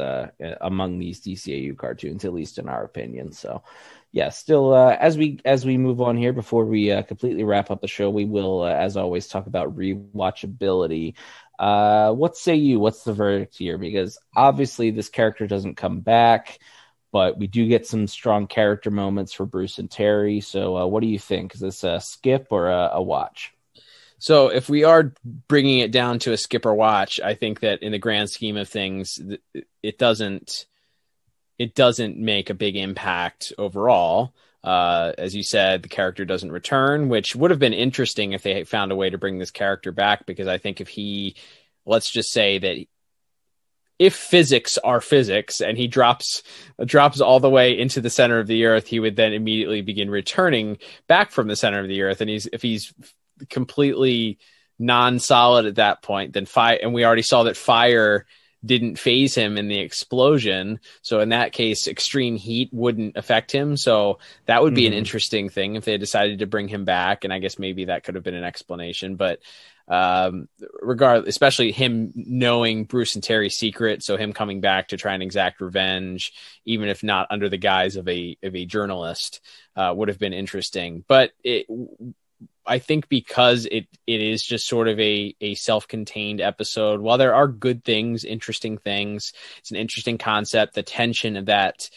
S5: among these DCAU cartoons, at least in our opinion. So yeah, still as we move on here, before we completely wrap up the show, we will as always talk about rewatchability. What say you? What's the verdict here? Because obviously this character doesn't come back, but we do get some strong character moments for Bruce and Teri. So what do you think? Is this a skip or a watch?
S6: So if we are bringing it down to a skip or watch, I think that in the grand scheme of things, it doesn't make a big impact overall. As you said, the character doesn't return, which would have been interesting if they had found a way to bring this character back, because I think let's just say that if physics are physics and he drops all the way into the center of the earth, he would then immediately begin returning back from the center of the earth. And if he's completely non-solid at that point, then and we already saw that fire didn't phase him in the explosion. So in that case, extreme heat wouldn't affect him. So that would be an interesting thing if they decided to bring him back. And I guess maybe that could have been an explanation, but regardless, especially him knowing Bruce and Teri's secret. So him coming back to try and exact revenge, even if not under the guise of a journalist, would have been interesting. But I think because it is just sort of a self-contained episode, while there are good things, interesting things, it's an interesting concept. The tension of that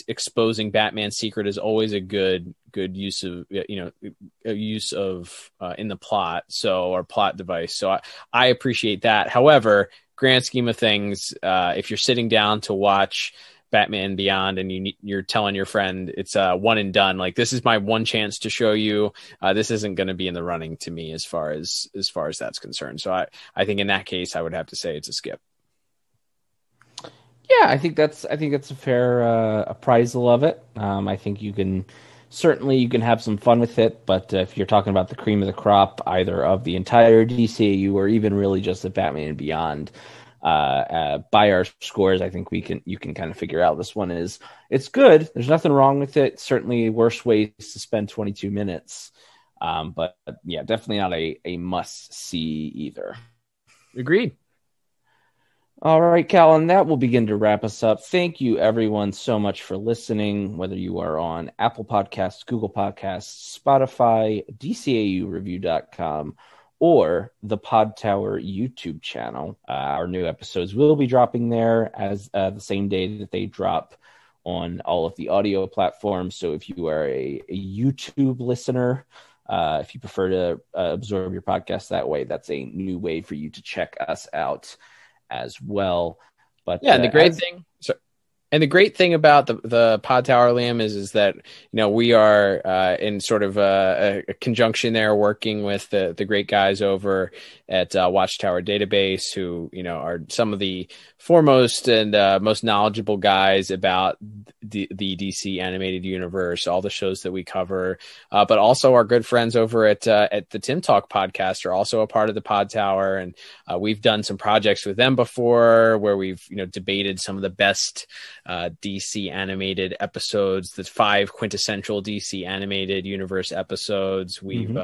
S6: exposing Batman's secret is always a good use of, a use of in the plot. So, or plot device. So I appreciate that. However, grand scheme of things, if you're sitting down to watch Batman Beyond and you're telling your friend it's one and done, like, this is my one chance to show you, this isn't going to be in the running to me as far as that's concerned. So I think in that case I would have to say it's a skip.
S5: Yeah, I think that's a fair appraisal of it. I think you can have some fun with it, but if you're talking about the cream of the crop, either of the entire DCAU or even really just the Batman and Beyond, by our scores, I think you can kind of figure out this one it's good. There's nothing wrong with it. Certainly worse ways to spend 22 minutes. But yeah, definitely not a must see either.
S6: Agreed.
S5: All right, Cal, and that will begin to wrap us up. Thank you, everyone, so much for listening, whether you are on Apple Podcasts, Google Podcasts, Spotify, DCAUreview.com, or the Pod Tower YouTube channel. Our new episodes will be dropping there as the same day that they drop on all of the audio platforms. So if you are a YouTube listener, if you prefer to absorb your podcast that way, that's a new way for you to check us out as well. But
S6: yeah, and the great thing about the Pod Tower, Liam, is that we are in sort of a conjunction there, working with the great guys over at Watchtower Database, who are some of the foremost and most knowledgeable guys about the DC animated universe, all the shows that we cover, but also our good friends over at the Tim Talk podcast are also a part of the Pod Tower, and we've done some projects with them before where we've debated some of the best DC animated episodes, the 5 quintessential DC animated universe episodes. We've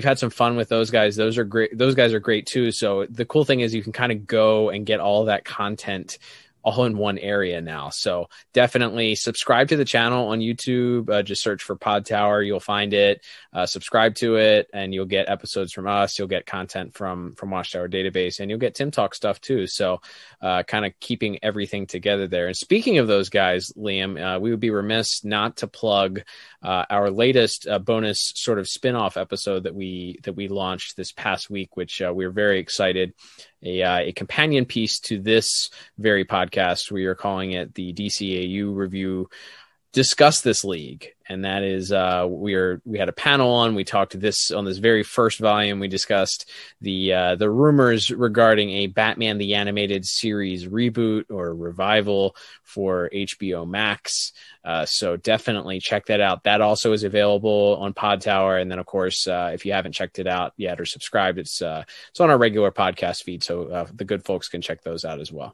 S6: had some fun with those guys. Those are great. Those guys are great too. So the cool thing is you can kind of go and get all of that content all in one area now. So definitely subscribe to the channel on YouTube. Just search for Pod Tower. You'll find it. Subscribe to it, and you'll get episodes from us. You'll get content from Watchtower Database, and you'll get Tim Talk stuff too. So kind of keeping everything together there. And speaking of those guys, Liam, we would be remiss not to plug our latest bonus sort of spin-off episode that we launched this past week, which we're very excited. A companion piece to this very podcast. We are calling it the DCAU review. Discuss this league, and that is we had a panel on. We talked on this very first volume. We discussed the rumors regarding a Batman the Animated Series reboot or revival for HBO Max. So definitely check that out. That also is available on Pod Tower, and then of course, if you haven't checked it out yet or subscribed, it's on our regular podcast feed. So the good folks can check those out as well.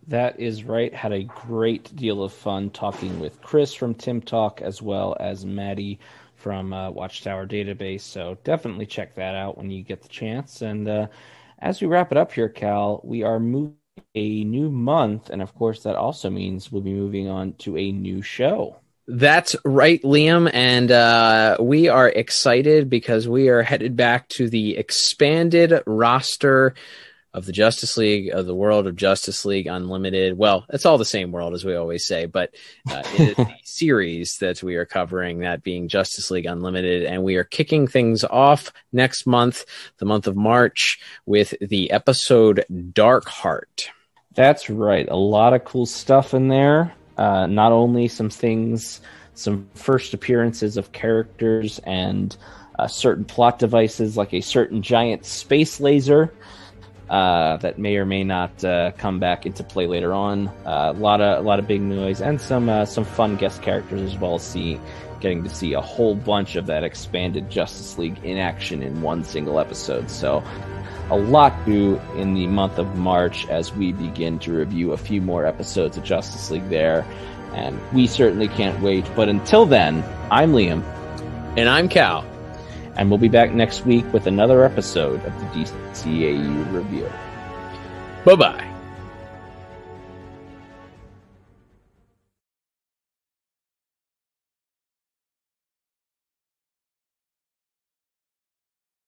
S5: That is right. Had a great deal of fun talking with Chris from Tim Talk as well as Maddie from Watchtower Database. So definitely check that out when you get the chance. And as we wrap it up here, Cal, we are moving a new month. And of course, that also means we'll be moving on to a new show.
S6: That's right, Liam. And we are excited because we are headed back to the expanded roster of the Justice League, of the world of Justice League Unlimited. Well, it's all the same world, as we always say, but it is the series that we are covering, that being Justice League Unlimited. And we are kicking things off next month, the month of March, with the episode Dark Heart.
S5: That's right. A lot of cool stuff in there. Not only some first appearances of characters and certain plot devices, like a certain giant space laser, that may or may not come back into play later on. A lot of big noise and some fun guest characters as well. Getting to see a whole bunch of that expanded Justice League in action in one single episode. So a lot to do in the month of March as we begin to review a few more episodes of Justice League there. And we certainly can't wait. But until then, I'm Liam.
S6: And I'm Cal.
S5: And we'll be back next week with another episode of the DCAU review.
S6: Bye-bye.